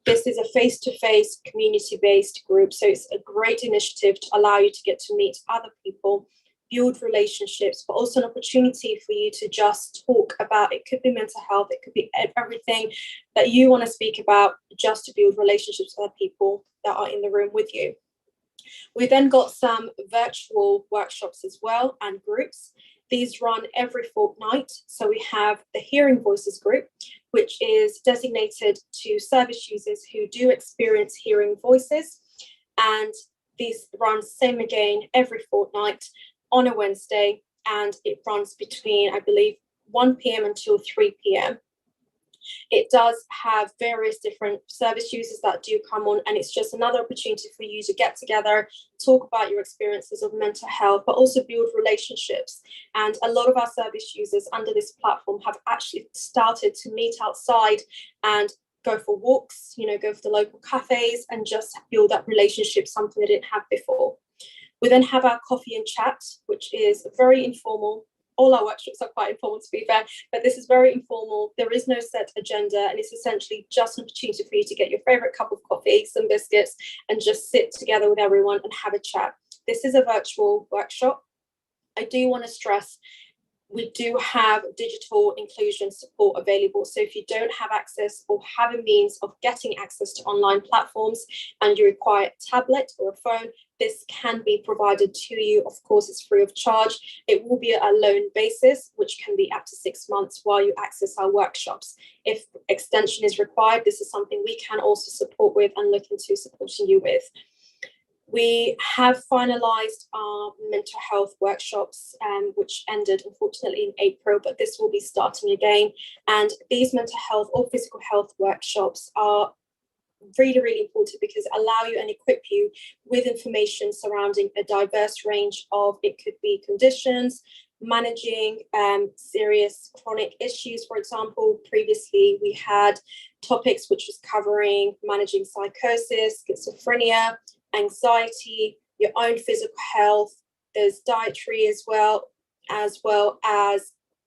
This is a face-to-face, community-based group, so it's a great initiative to allow you to get to meet other people, build relationships, but also an opportunity for you to just talk about, it could be mental health, it could be everything that you want to speak about, just to build relationships with other people that are in the room with you. We then got some virtual workshops as well and groups. These run every fortnight. So we have the Hearing Voices group, which is designated to service users who do experience hearing voices. And this runs same again every fortnight on a Wednesday, and it runs between, I believe, 1 p.m. until 3 p.m. It does have various different service users that do come on, and it's just another opportunity for you to get together, talk about your experiences of mental health, but also build relationships. And a lot of our service users under this platform have actually started to meet outside and go for walks, go for the local cafes and just build that relationship, something they didn't have before. We then have our coffee and chat, which is very informal. All our workshops are quite informal, to be fair, but this is very informal. There is no set agenda, and it's essentially just an opportunity for you to get your favorite cup of coffee, some biscuits, and just sit together with everyone and have a chat. This is a virtual workshop. I do want to stress, we do have digital inclusion support available. So if you don't have access or have a means of getting access to online platforms and you require a tablet or a phone, this can be provided to you. Of course, it's free of charge. It will be a loan basis, which can be up to 6 months while you access our workshops. If extension is required, this is something we can also support with and look into supporting you with. We have finalised our mental health workshops, which ended unfortunately in April, but this will be starting again. And these mental health or physical health workshops are really, really important because allow you and equip you with information surrounding a diverse range of, it could be conditions, managing serious chronic issues. For example, previously we had topics which was covering managing psychosis, schizophrenia, anxiety, your own physical health. There's dietary as well as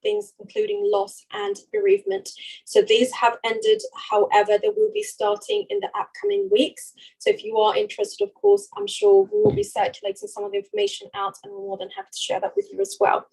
things including loss and bereavement. So these have ended. However, they will be starting in the upcoming weeks. So if you are interested, of course, I'm sure we will be circulating some of the information out, and we're more than happy to share that with you as well.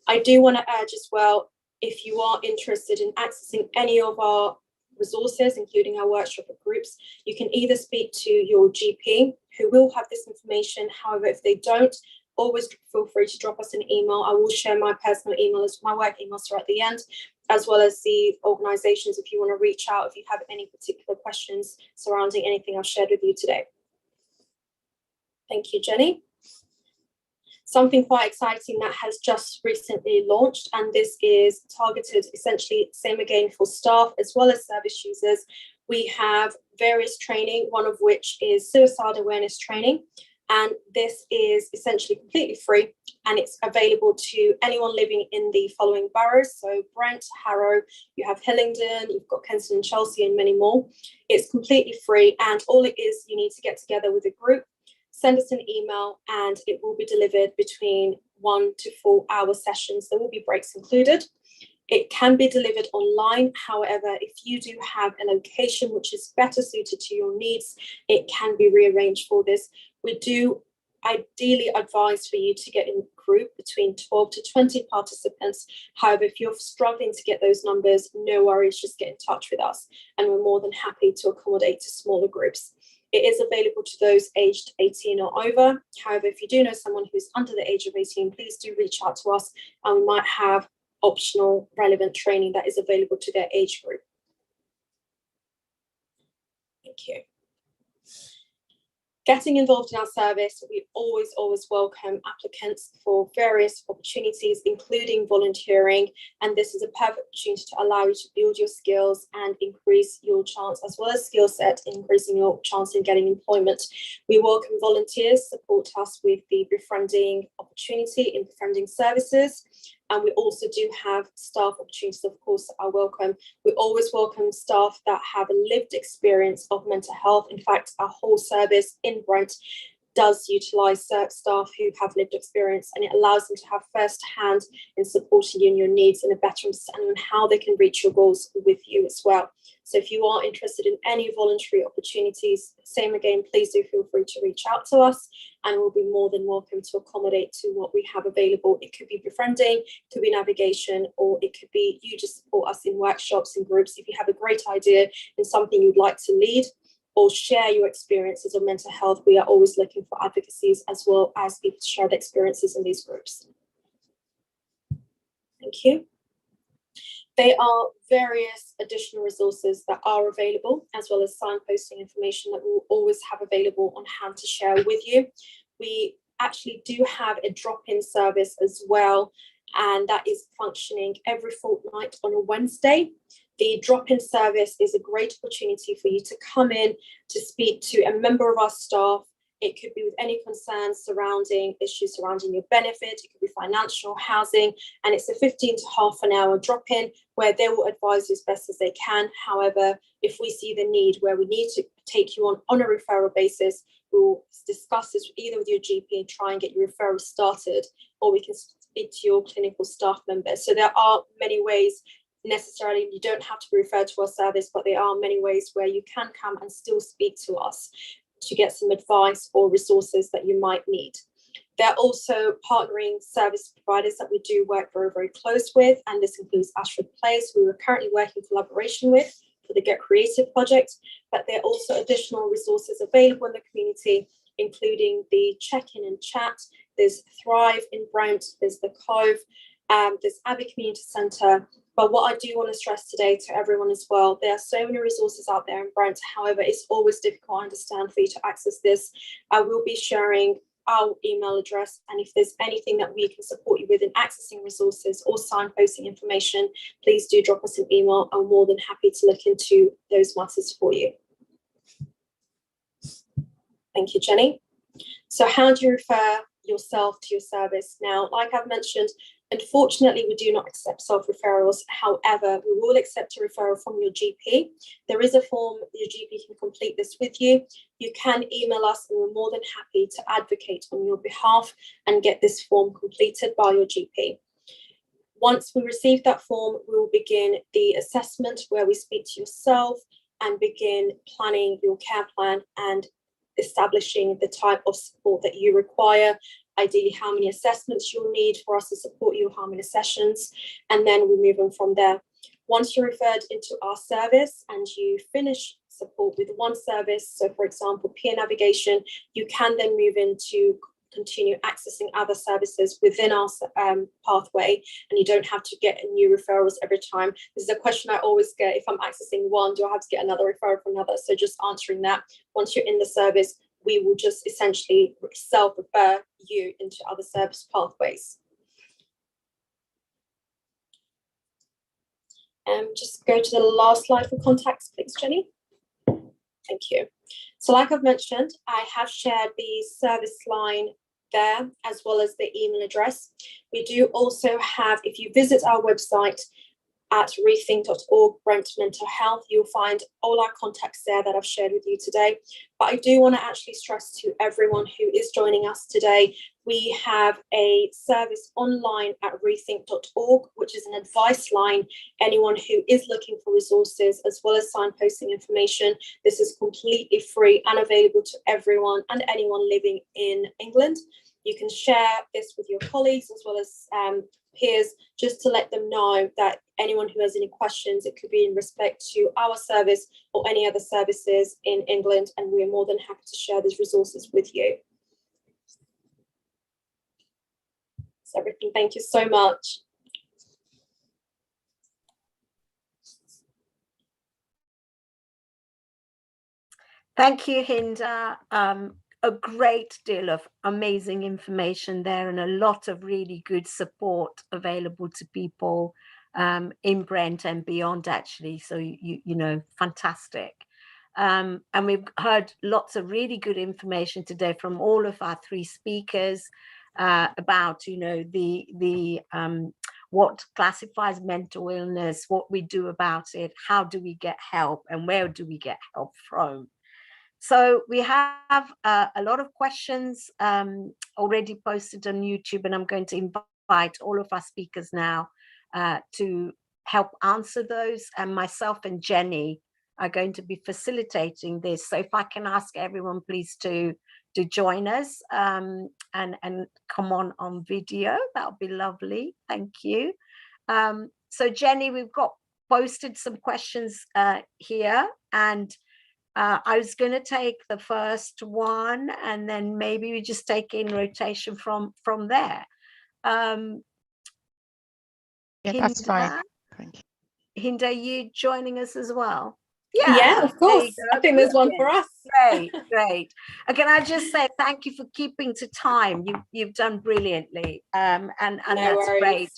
I do want to urge as well, if you are interested in accessing any of our resources, including our workshop groups, you can either speak to your GP, who will have this information. However, if they don't, always feel free to drop us an email. I will share my personal email, as my work emails are at the end, as well as the organisations if you want to reach out if you have any particular questions surrounding anything I've shared with you today. Thank you, Jenny. Something quite exciting that has just recently launched, and this is targeted essentially same again for staff as well as service users. We have various training, one of which is suicide awareness training, and this is essentially completely free, and it's available to anyone living in the following boroughs. So Brent, Harrow, you have Hillingdon, you've got Kensington, Chelsea, and many more. It's completely free, and all it is, you need to get together with a group, send us an email, and it will be delivered between 1 to 4 hour sessions. There will be breaks included. It can be delivered online. However, if you do have a location which is better suited to your needs, it can be rearranged for this. We do ideally advise for you to get in a group between 12 to 20 participants. However, if you're struggling to get those numbers, no worries, just get in touch with us, and we're more than happy to accommodate to smaller groups. It is available to those aged 18 or over. However, if you do know someone who's under the age of 18, please do reach out to us, and we might have optional relevant training that is available to their age group. Thank you. Getting involved in our service, we always welcome applicants for various opportunities, including volunteering. And this is a perfect opportunity to allow you to build your skills and increase your chance, as well as skill set, increasing your chance in getting employment. We welcome volunteers, support us with the befriending opportunity in befriending services. And we also do have staff opportunities, of course, are welcome. We always welcome staff that have a lived experience of mental health. In fact, our whole service in Brent does utilise staff who have lived experience, and it allows them to have first hand in supporting you in your needs and a better understanding on how they can reach your goals with you as well. So if you are interested in any voluntary opportunities, same again, please do feel free to reach out to us, and we'll be more than welcome to accommodate to what we have available. It could be befriending, it could be navigation, or it could be you just support us in workshops and groups. If you have a great idea and something you'd like to lead or share your experiences of mental health, we are always looking for advocacies as well as people to share their experiences in these groups. Thank you. There are various additional resources that are available, as well as signposting information that we'll always have available on hand to share with you. We actually do have a drop-in service as well, and that is functioning every fortnight on a Wednesday. The drop-in service is a great opportunity for you to come in to speak to a member of our staff. It could be with any concerns surrounding issues surrounding your benefit. It could be financial, housing, and it's a 15 to half an hour drop-in where they will advise you as best as they can. However, if we see the need where we need to take you on a referral basis, we'll discuss this either with your GP and try and get your referral started, or we can speak to your clinical staff members. So there are many ways. Necessarily, you don't have to be referred to our service, but there are many ways where you can come and still speak to us to get some advice or resources that you might need. There are also partnering service providers that we do work very, very close with, and this includes Ashford Place, who we're currently working in collaboration with for the Get Creative project, but there are also additional resources available in the community, including the check-in and chat. There's Thrive in Brent, there's the Cove, there's Abbey Community Centre, But what I do want to stress today to everyone as well, there are so many resources out there in Brent. However, it's always difficult, I understand, for you to access this. I will be sharing our email address, and if there's anything that we can support you with in accessing resources or signposting information, please do drop us an email. I'm more than happy to look into those matters for you. Thank you, Jenny. So how do you refer yourself to your service? Now, like I've mentioned, unfortunately, we do not accept self-referrals. However, we will accept a referral from your GP. There is a form, your GP can complete this with you. You can email us, and we're more than happy to advocate on your behalf and get this form completed by your GP. Once we receive that form, we will begin the assessment where we speak to yourself and begin planning your care plan and establishing the type of support that you require, ideally how many assessments you'll need for us to support you, how many sessions, and then we move on from there. Once you're referred into our service and you finish support with one service, so for example, peer navigation, you can then move into continue accessing other services within our pathway, and you don't have to get new referrals every time. This is a question I always get: if I'm accessing one, do I have to get another referral from another? So just answering that, once you're in the service, we will just essentially self-refer you into other service pathways. Just go to the last slide for contacts, please, Jenny. Thank you. So like I've mentioned, I have shared the service line there, as well as the email address. We do also have, if you visit our website at rethink.org, Brent Mental Health, you'll find all our contacts there that I've shared with you today. But I do want to actually stress to everyone who is joining us today, we have a service online at rethink.org, which is an advice line. Anyone who is looking for resources as well as signposting information, this is completely free and available to everyone and anyone living in England. You can share this with your colleagues as well as peers, just to let them know that anyone who has any questions, it could be in respect to our service or any other services in England, and we are more than happy to share these resources with you. That's everything. Thank you so much. Thank you, Hinda. A great deal of amazing information there, and a lot of really good support available to people in Brent and beyond, actually. So, you know, fantastic. And we've heard lots of really good information today from all of our three speakers about, you know, the what classifies mental illness, what we do about it, how do we get help, and where do we get help from. So we have a lot of questions already posted on YouTube, and I'm going to invite all of our speakers now to help answer those. And myself and Jenny are going to be facilitating this. So if I can ask everyone, please, to join us and come on video, that would be lovely. Thank you. So Jenny, we've got posted some questions here, and I was going to take the first one, and then maybe we just take in rotation from there. Yeah, that's fine. Thank you. Hinda, you joining us as well? Yeah, of course. I think there's one for us. Great, great. And can I just say thank you for keeping to time? You've done brilliantly, and no that's worries. Great.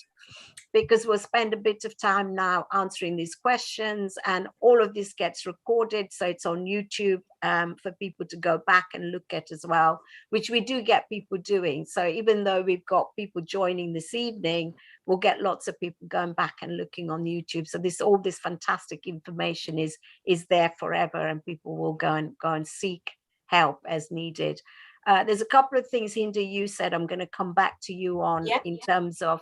Because we'll spend a bit of time now answering these questions, and all of this gets recorded, so it's on YouTube for people to go back and look at as well, which we do get people doing. So even though we've got people joining this evening, we'll get lots of people going back and looking on YouTube. So all this fantastic information is there forever, and people will go and seek help as needed. There's a couple of things, Hinda, you said I'm going to come back to you on in terms of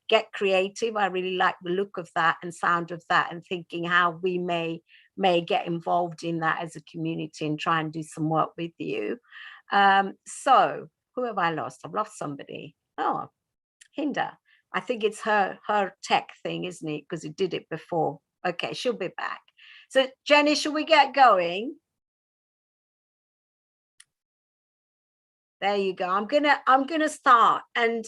get creative. I really like the look of that and sound of that, and thinking how we may get involved in that as a community and try and do some work with you. So who have I lost? I've lost somebody. Oh, Hinda. I think it's her tech thing, isn't it? Because it did it before. Okay, she'll be back. So Jenny, should we get going? There you go. I'm gonna start, and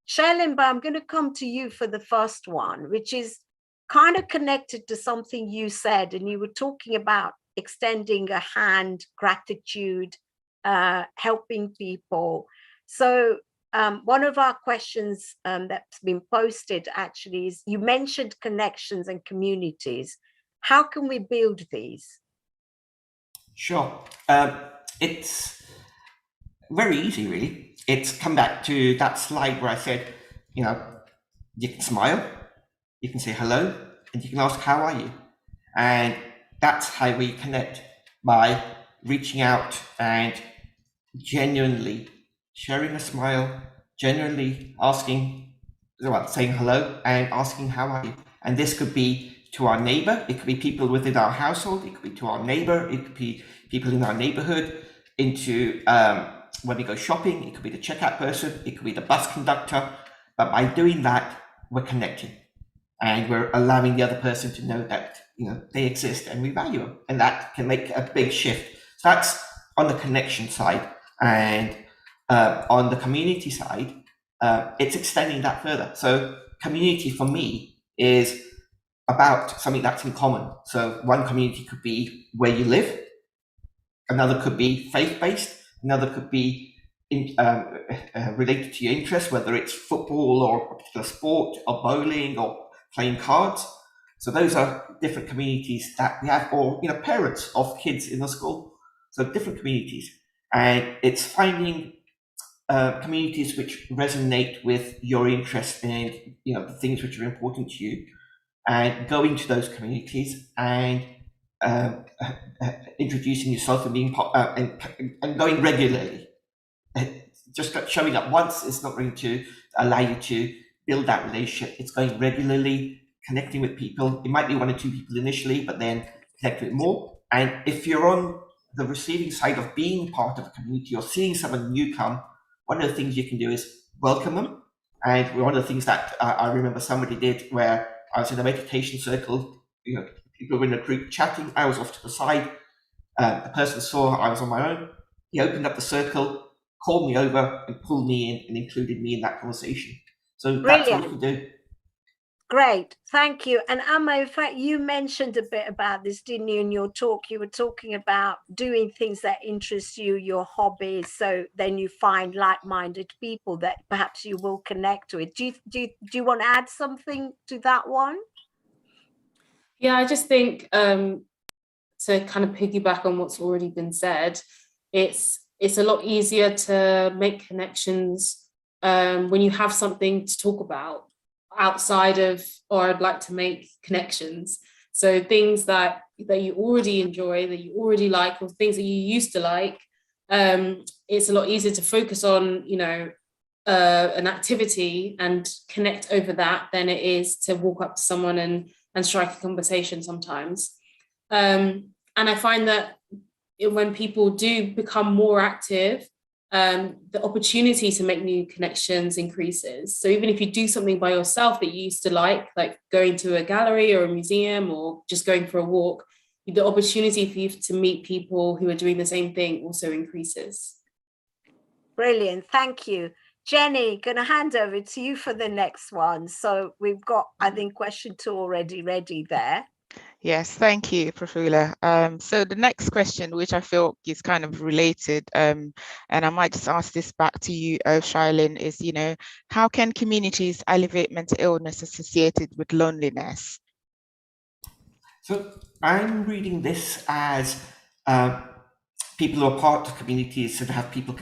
Shailin, but I'm going to come to you for the first one, which is kind of connected to something you said, and you were talking about extending a hand, gratitude, helping people. So one of our questions that's been posted actually is, you mentioned connections and communities. How can we build these? Sure. It's very easy, really. It's come back to that slide where I said, you can smile, you can say hello, and you can ask, how are you? And that's how we connect, by reaching out and genuinely sharing a smile, genuinely asking, saying hello and asking, how are you? And this could be to our neighbor, it could be people within our household, it could be to our neighbor, it could be people in our neighborhood, into when we go shopping, it could be the checkout person, it could be the bus conductor. But by doing that, we're connecting, and we're allowing the other person to know that they exist and we value them, and that can make a big shift. So that's on the connection side. And on the community side, it's extending that further. So community for me is about something that's in common. So one community could be where you live, another could be faith-based, another could be related to your interest, whether it's football or a particular sport or bowling or playing cards. So those are different communities that we have, or parents of kids in the school. So different communities, and it's finding communities which resonate with your interests and the things which are important to you, and going to those communities and introducing yourself and being and going regularly. Just showing up once is not going to allow you to build that relationship. It's going regularly, connecting with people. It might be one or two people initially, but then connect with more. And if you're on the receiving side of being part of a community or seeing someone new come, one of the things you can do is welcome them. And one of the things that I remember somebody did, where I was in a meditation circle, people were in a group chatting, I was off to the side, the person saw I was on my own, he opened up the circle, called me over and pulled me in and included me in that conversation. So that's what you can do. Great, thank you. And Amma, in fact, you mentioned a bit about this, didn't you, in your talk? You were talking about doing things that interest you, your hobbies, so then you find like-minded people that perhaps you will connect with. Do you want to add something to that one? Yeah, I just think to kind of piggyback on what's already been said, it's a lot easier to make connections when you have something to talk about outside of, or I'd like to make connections. So things that you already enjoy, that you already like, or things that you used to like, it's a lot easier to focus on, an activity and connect over that than it is to walk up to someone and strike a conversation sometimes. And I find that when people do become more active, the opportunity to make new connections increases. So even if you do something by yourself that you used to like going to a gallery or a museum or just going for a walk, the opportunity for you to meet people who are doing the same thing also increases. Brilliant, thank you. Jenny, going to hand over to you for the next one. So we've got, I think, question 2 already ready there. Yes, thank you, Profula. So the next question, which I feel is kind of related, and I might just ask this back to you, Shailin, is, how can communities alleviate mental illness associated with loneliness? So I'm reading this as people who are part of communities that have people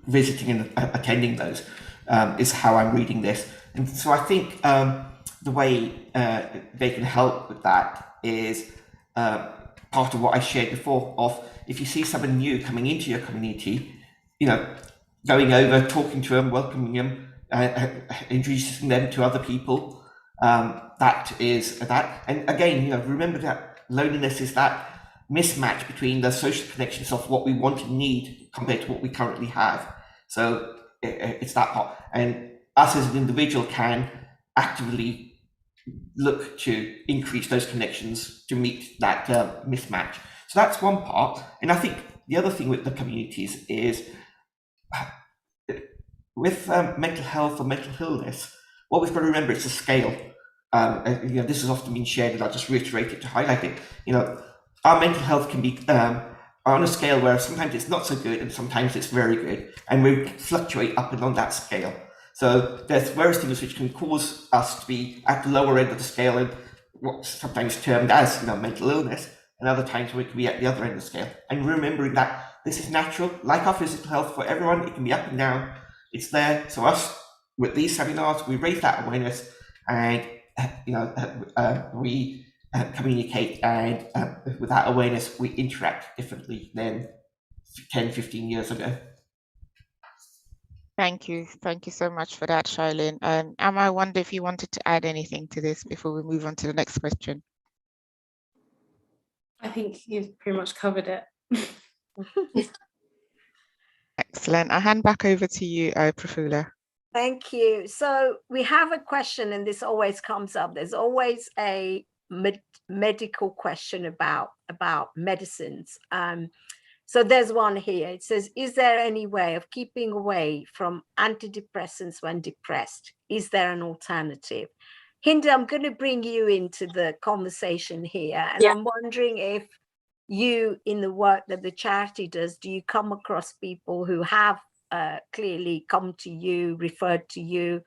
visiting and attending those, is how I'm reading this. And so I think the way they can help with that is part of what I shared before, of if you see someone new coming into your community, going over, talking to them, welcoming them, introducing them to other people. That is that. And again, remember that loneliness is that mismatch between the social connections of what we want and need compared to what we currently have. So it's that part. And us as an individual can actively look to increase those connections to meet that mismatch. So that's one part. And I think the other thing with the communities is with mental health or mental illness, what we've got to remember, it's a scale. This has often been shared, and I'll just reiterate it to highlight it. Our mental health can be on a scale where sometimes it's not so good and sometimes it's very good, and we fluctuate up and on that scale. So there's various things which can cause us to be at the lower end of the scale, and what's sometimes termed as mental illness, and other times we can be at the other end of the scale. And remembering that this is natural, like our physical health for everyone, it can be up and down. It's there. So us, with these seminars, we raise that awareness, and we communicate, and with that awareness, we interact differently than 10, 15 years ago. Thank you so much for that, Shailene. I wonder if you wanted to add anything to this before we move on to the next question. I think you've pretty much covered it. Excellent. I'll hand back over to you, Prafula. Thank you. So we have a question, and this always comes up. There's always a medical question about medicines. So there's one here. It says, is there any way of keeping away from antidepressants when depressed? Is there an alternative? Hinda, I'm going to bring you into the conversation here. And I'm wondering if you, in the work that the charity does, do you come across people who have clearly come to you, referred to you,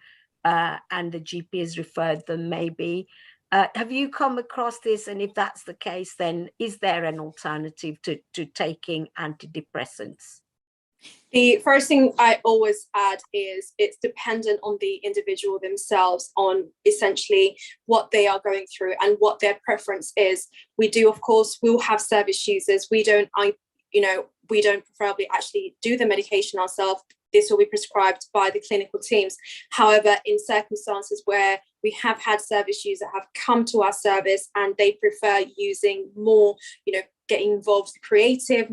and the GP has referred them maybe? Have you come across this? And if that's the case, then is there an alternative to taking antidepressants? The first thing I always add is it's dependent on the individual themselves, on essentially what they are going through and what their preference is. We do, of course, we'll have service users. We don't preferably actually do the medication ourselves. This will be prescribed by the clinical teams. However, in circumstances where we have had service users that have come to our service and they prefer using more, getting involved in creative,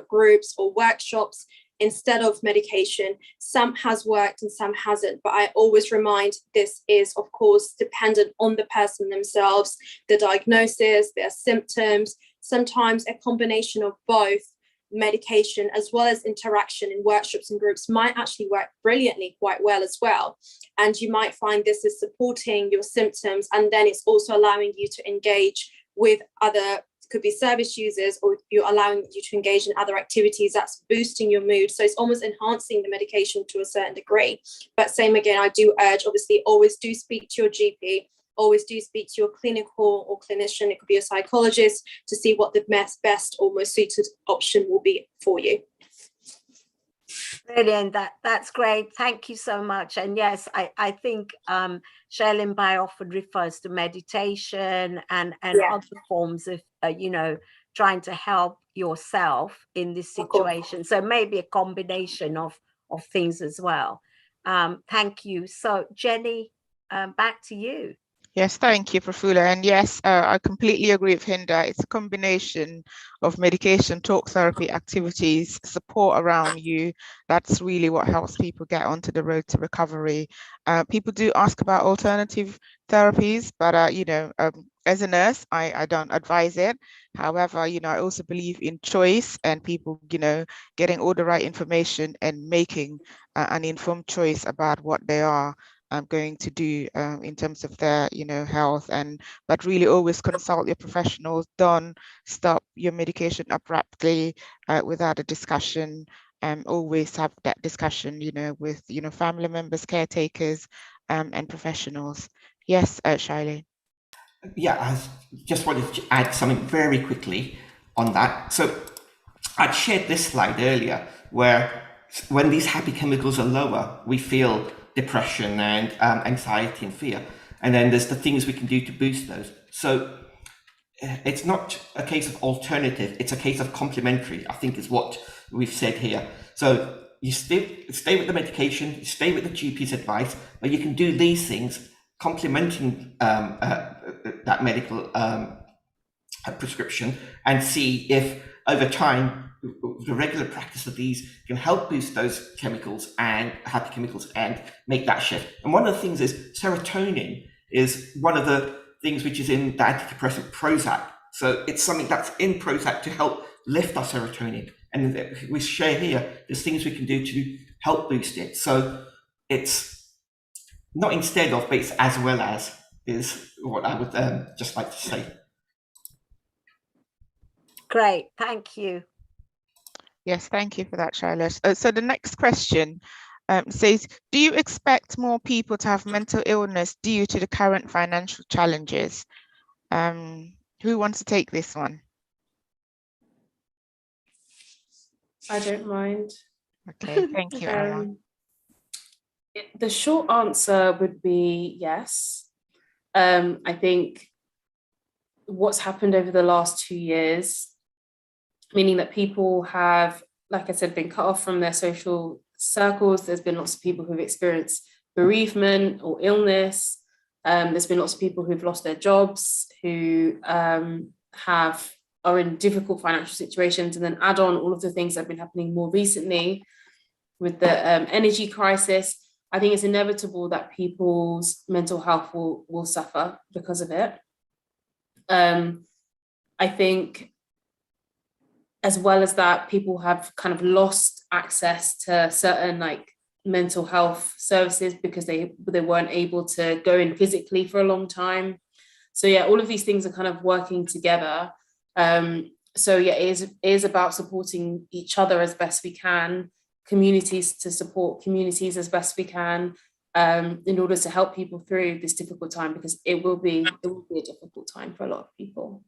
groups or workshops instead of medication, some has worked and some hasn't. But I always remind this is, of course, dependent on the person themselves, the diagnosis, their symptoms, sometimes a combination of both. Medication as well as interaction in workshops and groups might actually work brilliantly quite well as well, and you might find this is supporting your symptoms, and then it's also allowing you to engage with other, could be service users, or you're allowing you to engage in other activities that's boosting your mood. So it's almost enhancing the medication to a certain degree. But same again, I do urge, obviously, always do speak to your GP. Always do speak to your clinical or clinician, it could be a psychologist, to see what the best or most suited option will be for you. Brilliant. That's great. Thank you so much. And yes, I think Shailene Bai often refers to meditation and other forms of, trying to help yourself in this situation. So maybe a combination of things as well. Thank you. So Jenny, back to you. Yes, thank you, Prafula. And yes, I completely agree with Hinda. It's a combination of medication, talk therapy, activities, support around you. That's really what helps people get onto the road to recovery. People do ask about alternative therapies, but as a nurse, I don't advise it. However, I also believe in choice and people, getting all the right information and making an informed choice about what they are going to do in terms of their health, but really always consult your professionals. Don't stop your medication abruptly without a discussion. Always have that discussion with family members, caretakers, and professionals. Yes, Shailene. Yeah, I just wanted to add something very quickly on that. So I'd shared this slide earlier where when these happy chemicals are lower, we feel depression and anxiety and fear. And then there's the things we can do to boost those. So it's not a case of alternative, it's a case of complementary, I think is what we've said here. So you stay with the medication, you stay with the GP's advice, but you can do these things complementing that medical prescription, and see if over time the regular practice of these can help boost those chemicals and happy chemicals and make that shift. And one of the things is serotonin is one of the things which is in the antidepressant Prozac. So it's something that's in Prozac to help lift our serotonin. And we share here, there's things we can do to help boost it. So it's not instead of, but it's as well as, is what I would just like to say. Great, thank you. Yes, thank you for that, Charlotte. So the next question says, do you expect more people to have mental illness due to the current financial challenges? Who wants to take this one? I don't mind. Okay, thank you, Emma. The short answer would be yes. I think what's happened over the last 2 years, meaning that people have, like I said, been cut off from their social circles. There's been lots of people who've experienced bereavement or illness. There's been lots of people who've lost their jobs, who are in difficult financial situations, and then add on all of the things that have been happening more recently with the energy crisis. I think it's inevitable that people's mental health will suffer because of it. I think, as well as that, people have kind of lost access to certain like mental health services because they weren't able to go in physically for a long time. So yeah, all of these things are kind of working together. So yeah, it is about supporting each other as best we can, communities to support communities as best we can, in order to help people through this difficult time, because it will be a difficult time for a lot of people.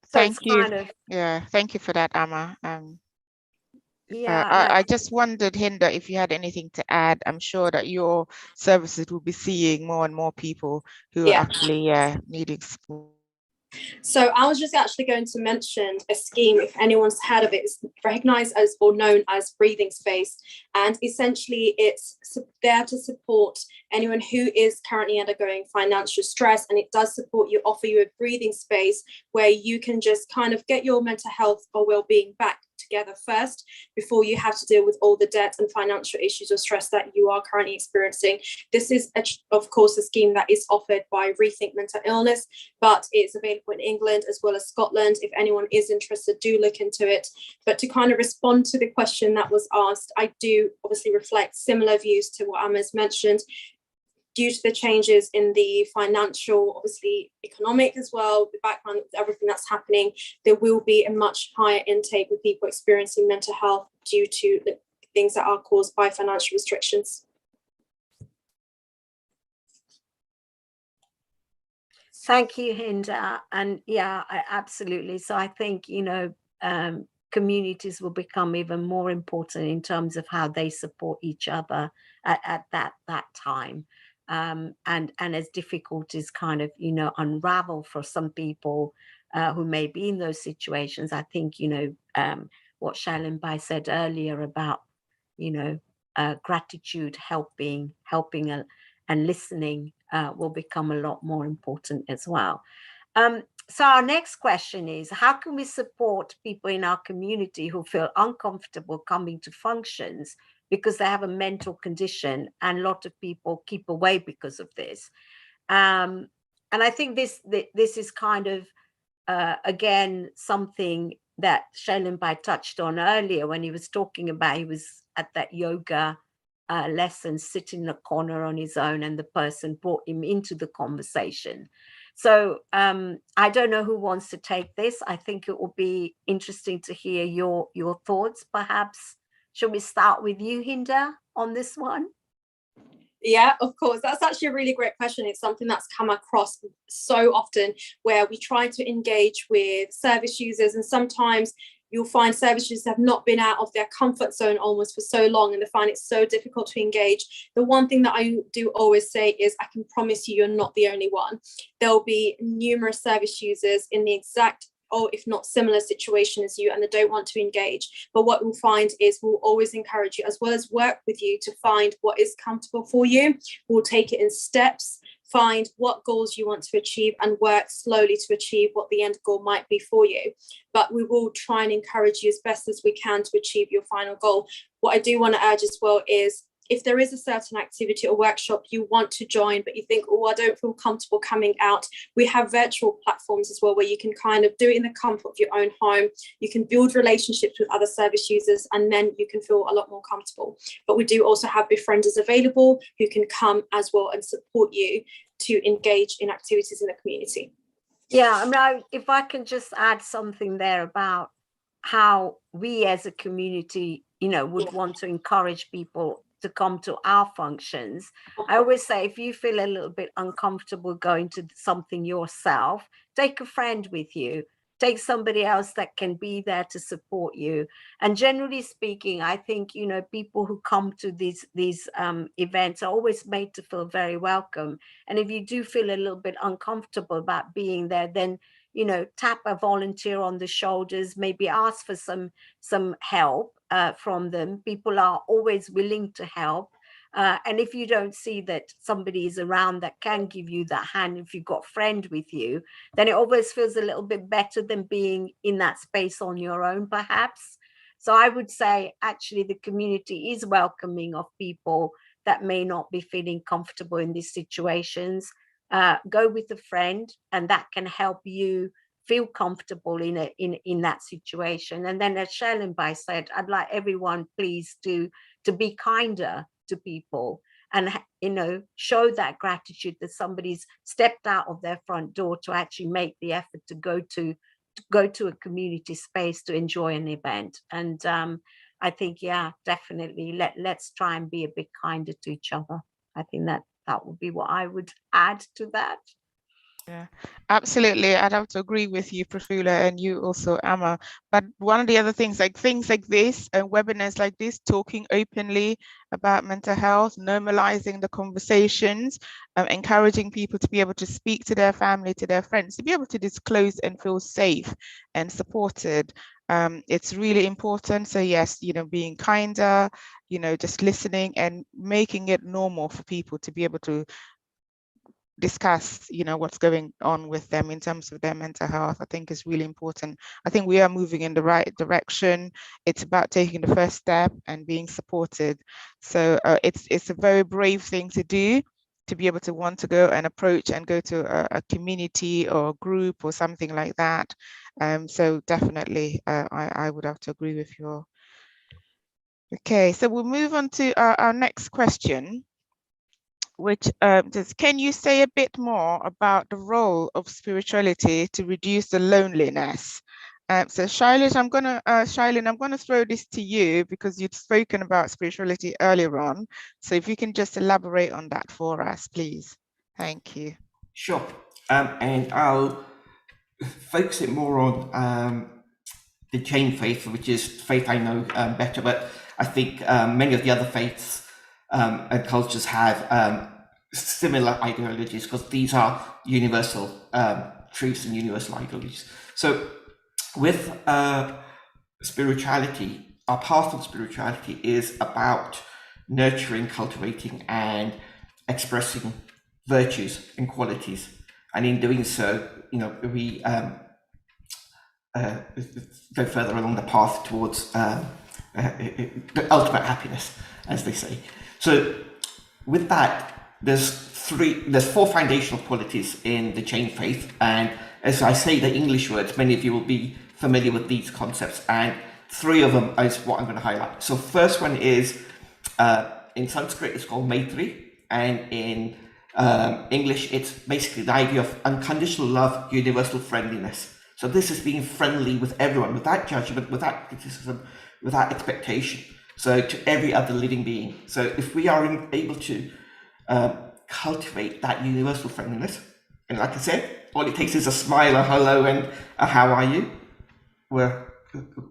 Thank you. Yeah, thank you for that, Amma. I just wondered, Hinda, if you had anything to add. I'm sure that your services will be seeing more and more people who are actually needing support. So I was just actually going to mention a scheme, if anyone's heard of it. It's recognized as or known as Breathing Space, and essentially it's there to support anyone who is currently undergoing financial stress, and it does offer you a breathing space where you can just kind of get your mental health or well-being back together first before you have to deal with all the debt and financial issues or stress that you are currently experiencing. This is of course a scheme that is offered by Rethink Mental Illness, but it's available in England as well as Scotland. If anyone is interested, do look into it. But to kind of respond to the question that was asked, I do obviously reflect similar views to what Emma's mentioned. Due to the changes in the financial, obviously economic as well, the background, everything that's happening, there will be a much higher intake with people experiencing mental health due to the things that are caused by financial restrictions. Thank you, Hinda. And yeah, absolutely. So I think, communities will become even more important in terms of how they support each other at that time. And as difficulties kind of, unravel for some people who may be in those situations, I think, what Shailin Bai said earlier about, gratitude, helping and listening will become a lot more important as well. So our next question is, how can we support people in our community who feel uncomfortable coming to functions because they have a mental condition, and a lot of people keep away because of this? And I think this is kind of, again, something that Shailin Bai touched on earlier when he was talking about, he was at that yoga lesson, sitting in a corner on his own, and the person brought him into the conversation. So I don't know who wants to take this. I think it will be interesting to hear your thoughts. Perhaps, should we start with you, Hinda, on this one? Yeah, of course. That's actually a really great question. It's something that's come across so often, where we try to engage with service users, and sometimes you'll find service users have not been out of their comfort zone almost for so long, and they find it so difficult to engage. The one thing that I do always say is, I can promise you, you're not the only one. There'll be numerous service users in the exact, or if not similar situation as you, and they don't want to engage. But what we'll find is, we'll always encourage you, as well as work with you, to find what is comfortable for you. We'll take it in steps, find what goals you want to achieve, and work slowly to achieve what the end goal might be for you. But we will try and encourage you as best as we can to achieve your final goal. What I do want to urge as well is, if there is a certain activity or workshop you want to join, but you think, oh, I don't feel comfortable coming out, we have virtual platforms as well, where you can kind of do it in the comfort of your own home. You can build relationships with other service users, and then you can feel a lot more comfortable. But we do also have befrienders available who can come as well and support you to engage in activities in the community. Yeah, I mean, if I can just add something there about how we as a community, would want to encourage people to come to our functions. I always say, if you feel a little bit uncomfortable going to something yourself, take a friend with you. Take somebody else that can be there to support you. And generally speaking, I think, people who come to these events are always made to feel very welcome. And if you do feel a little bit uncomfortable about being there, then, tap a volunteer on the shoulders, maybe ask for some help from them. People are always willing to help. And if you don't see that somebody is around that can give you that hand, if you've got a friend with you, then it always feels a little bit better than being in that space on your own, perhaps. So I would say, actually, the community is welcoming of people that may not be feeling comfortable in these situations. Go with a friend, and that can help you feel comfortable in that situation. And then, as Sherlyn said, I'd like everyone, please, to be kinder to people, and show that gratitude that somebody's stepped out of their front door to actually make the effort to go to a community space to enjoy an event. And I think, yeah, definitely let's try and be a bit kinder to each other. I think that would be what I would add to that. Yeah, absolutely. I'd have to agree with you, Prafula, and you also, Amma. But one of the other things like this and webinars like this, talking openly about mental health, normalizing the conversations, encouraging people to be able to speak to their family, to their friends, to be able to disclose and feel safe and supported. It's really important. So yes, being kinder, just listening and making it normal for people to be able to discuss what's going on with them in terms of their mental health. I think is really important. I think we are moving in the right direction. It's about taking the first step and being supported. So it's a very brave thing to do, to be able to want to go and approach and go to a community or a group or something like that. So definitely I would have to agree with you. Okay, so we'll move on to our next question, which says, can you say a bit more about the role of spirituality to reduce the loneliness? So Shailin, I'm gonna throw this to you because you'd spoken about spirituality earlier on. So if you can just elaborate on that for us, please. Thank you. Sure. And I'll focus it more on the chain faith, which is faith I know better, but I think many of the other faiths and cultures have similar ideologies, because these are universal truths and universal ideologies. So with spirituality, our path of spirituality is about nurturing, cultivating, and expressing virtues and qualities. And in doing so, we go further along the path towards the ultimate happiness, as they say. So with that, there's four foundational qualities in the chain faith. And as I say the English words, many of you will be familiar with these concepts, and three of them is what I'm going to highlight. So first one is, in Sanskrit, it's called Maitri, and in English, it's basically the idea of unconditional love, universal friendliness. So this is being friendly with everyone, without judgment, without criticism, without expectation. So to every other living being. So if we are able to cultivate that universal friendliness, and like I said, all it takes is a smile, a hello, and a how are you? We're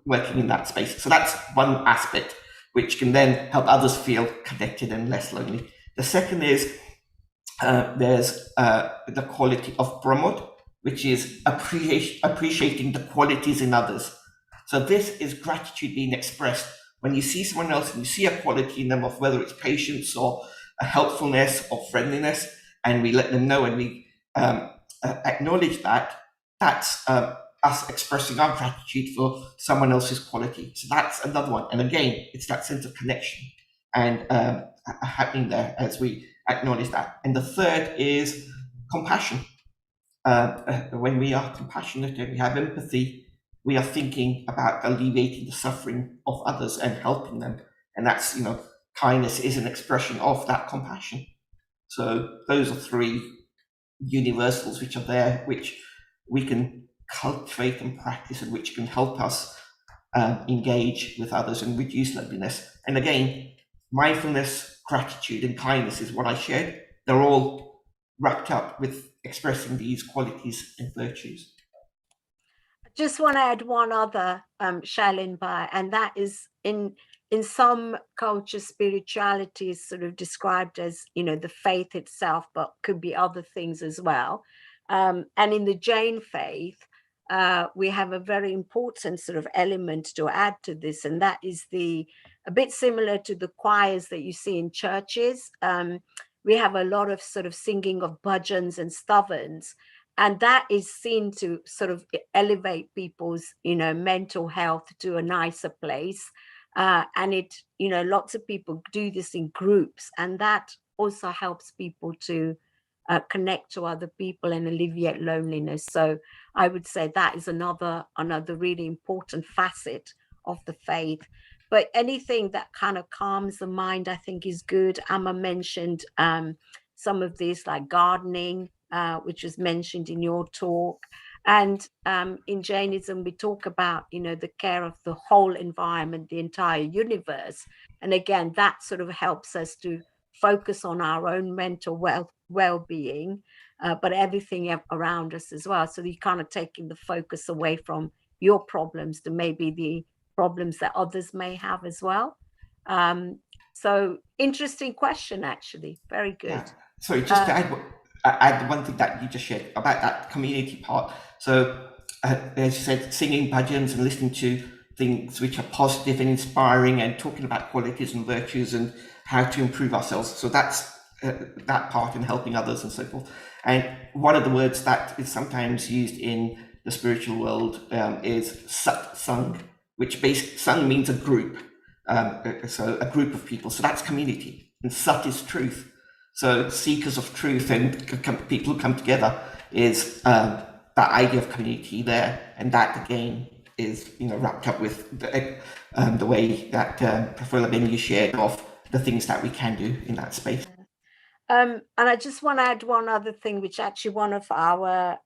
working in that space. So that's one aspect which can then help others feel connected and less lonely. The second is there's the quality of pramod, which is appreciating the qualities in others. So this is gratitude being expressed. When you see someone else and you see a quality in them, of whether it's patience or a helpfulness or friendliness, and we let them know and we acknowledge that, that's us expressing our gratitude for someone else's quality. So that's another one. And again, it's that sense of connection and happening there as we acknowledge that. And the third is compassion. When we are compassionate and we have empathy, we are thinking about alleviating the suffering of others and helping them. And that's, kindness is an expression of that compassion. So those are three universals which are there, which we can cultivate and practice, and which can help us engage with others and reduce loneliness. And again, mindfulness, gratitude, and kindness is what I shared. They're all wrapped up with expressing these qualities and virtues. I just want to add one other, Shailin, and that is in some cultures, spirituality is sort of described as, the faith itself, but could be other things as well. And in the Jain faith, we have a very important sort of element to add to this, and that is a bit similar to the choirs that you see in churches. We have a lot of sort of singing of bhajans and stavans, and that is seen to sort of elevate people's, mental health to a nicer place. And it, lots of people do this in groups, and that also helps people to connect to other people and alleviate loneliness. So I would say that is another really important facet of the faith. But anything that kind of calms the mind, I think, is good. Amma mentioned some of these, like gardening, which was mentioned in your talk. And in Jainism, we talk about, the care of the whole environment, the entire universe. And again, that sort of helps us to focus on our own mental well-being, but everything around us as well. So you're kind of taking the focus away from your problems to maybe the problems that others may have as well. So interesting question, actually. Very good. Yeah. Sorry, just to add one thing that you just shared about that community part. So as you said, singing bhajans and listening to things which are positive and inspiring, and talking about qualities and virtues and how to improve ourselves. So that's that part in helping others and so forth. And one of the words that is sometimes used in the spiritual world is satsang, which sang means a group. So a group of people. So that's community. And sat is truth. So seekers of truth and people who come together is that idea of community there. And that again is wrapped up with the way that Professor Ben shared of the things that we can do in that space. And I just want to add one other thing, which actually one of our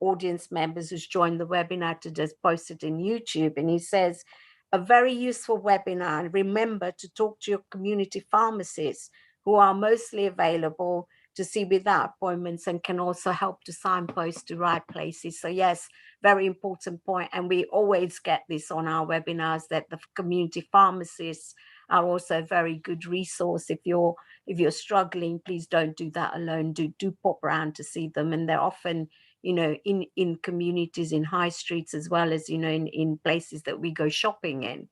audience members who's joined the webinar today posted in YouTube, and he says, a very useful webinar. Remember to talk to your community pharmacists, who are mostly available to see without appointments and can also help to signpost to right places. So yes, very important point. And we always get this on our webinars, that the community pharmacists are also a very good resource. If you're struggling, please don't do that alone. Do pop around to see them. And they're often, in communities, in high streets, as well as, in places that we go shopping in.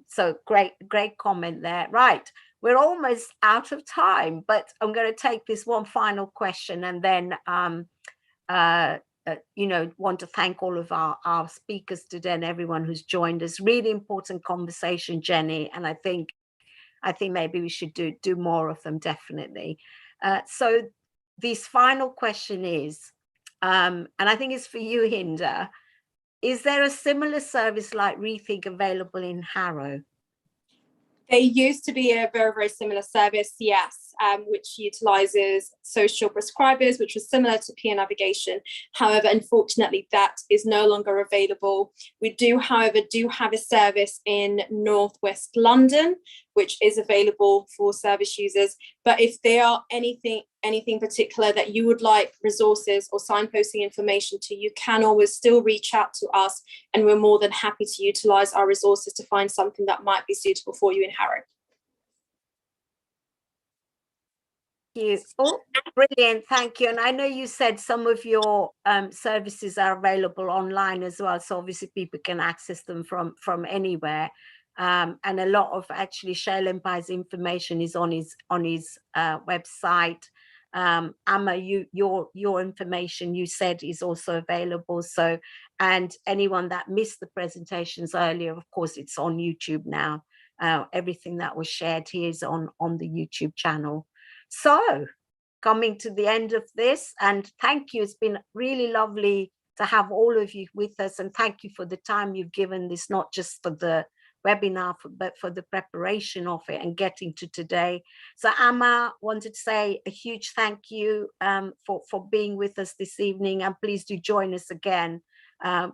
So great comment there. Right. We're almost out of time, but I'm going to take this one final question, and then, want to thank all of our speakers today and everyone who's joined us. Really important conversation, Jenny, and I think maybe we should do more of them, definitely. So this final question is, and I think it's for you, Hinda, is there a similar service like Rethink available in Harrow? There used to be a very, very similar service, yes, which utilises social prescribers, which was similar to peer navigation. However, unfortunately, that is no longer available. We do, however, have a service in Northwest London, which is available for service users. But if there are anything particular that you would like resources or signposting information to, you can always still reach out to us, and we're more than happy to utilise our resources to find something that might be suitable for you in Harrow. Thank you. Oh, brilliant. Thank you. And I know you said some of your services are available online as well. So obviously people can access them from anywhere. And a lot of actually Shailin Bai's information is on his website. Amma, your information you said is also available. So, and anyone that missed the presentations earlier, of course, it's on YouTube now. everything that was shared here is on the YouTube channel. So coming to the end of this, and thank you. It's been really lovely to have all of you with us, and thank you for the time you've given this, not just for the webinar, but for the preparation of it and getting to today. So Amma wanted to say a huge thank you for being with us this evening, and please do join us again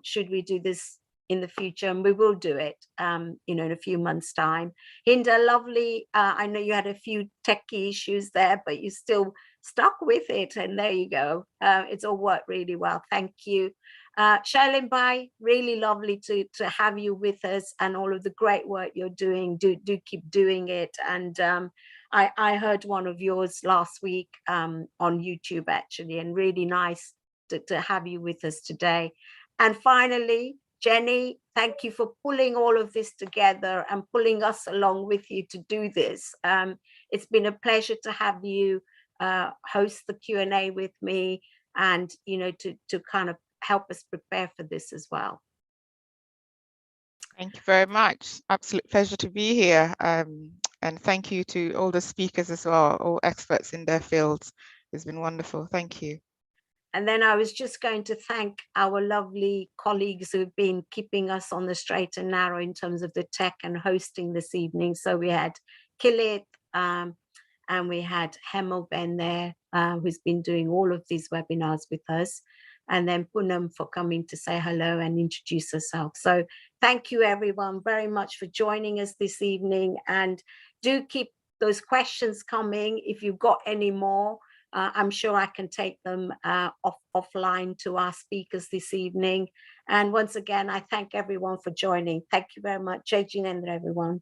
should we do this in the future, and we will do it in a few months' time. Hinda, lovely. I know you had a few techie issues there, but you still stuck with it, and there you go. It's all worked really well. Thank you. Shailin Bhai, really lovely to have you with us, and all of the great work you're doing. Do keep doing it. And I heard one of yours last week on YouTube actually, and really nice to have you with us today. And finally, Jenny, thank you for pulling all of this together and pulling us along with you to do this. It's been a pleasure to have you host the Q&A with me, and to kind of help us prepare for this as well. Thank you very much. Absolute pleasure to be here. And thank you to all the speakers as well, all experts in their fields. It's been wonderful. Thank you. And then I was just going to thank our lovely colleagues who've been keeping us on the straight and narrow in terms of the tech and hosting this evening. So we had Kilit and we had Hemel Ben there, who's been doing all of these webinars with us. And then Poonam for coming to say hello and introduce herself. So thank you everyone very much for joining us this evening, and do keep those questions coming if you've got any more. I'm sure I can take them offline to our speakers this evening. And once again, I thank everyone for joining. Thank you very much. Jai Jinendra, everyone.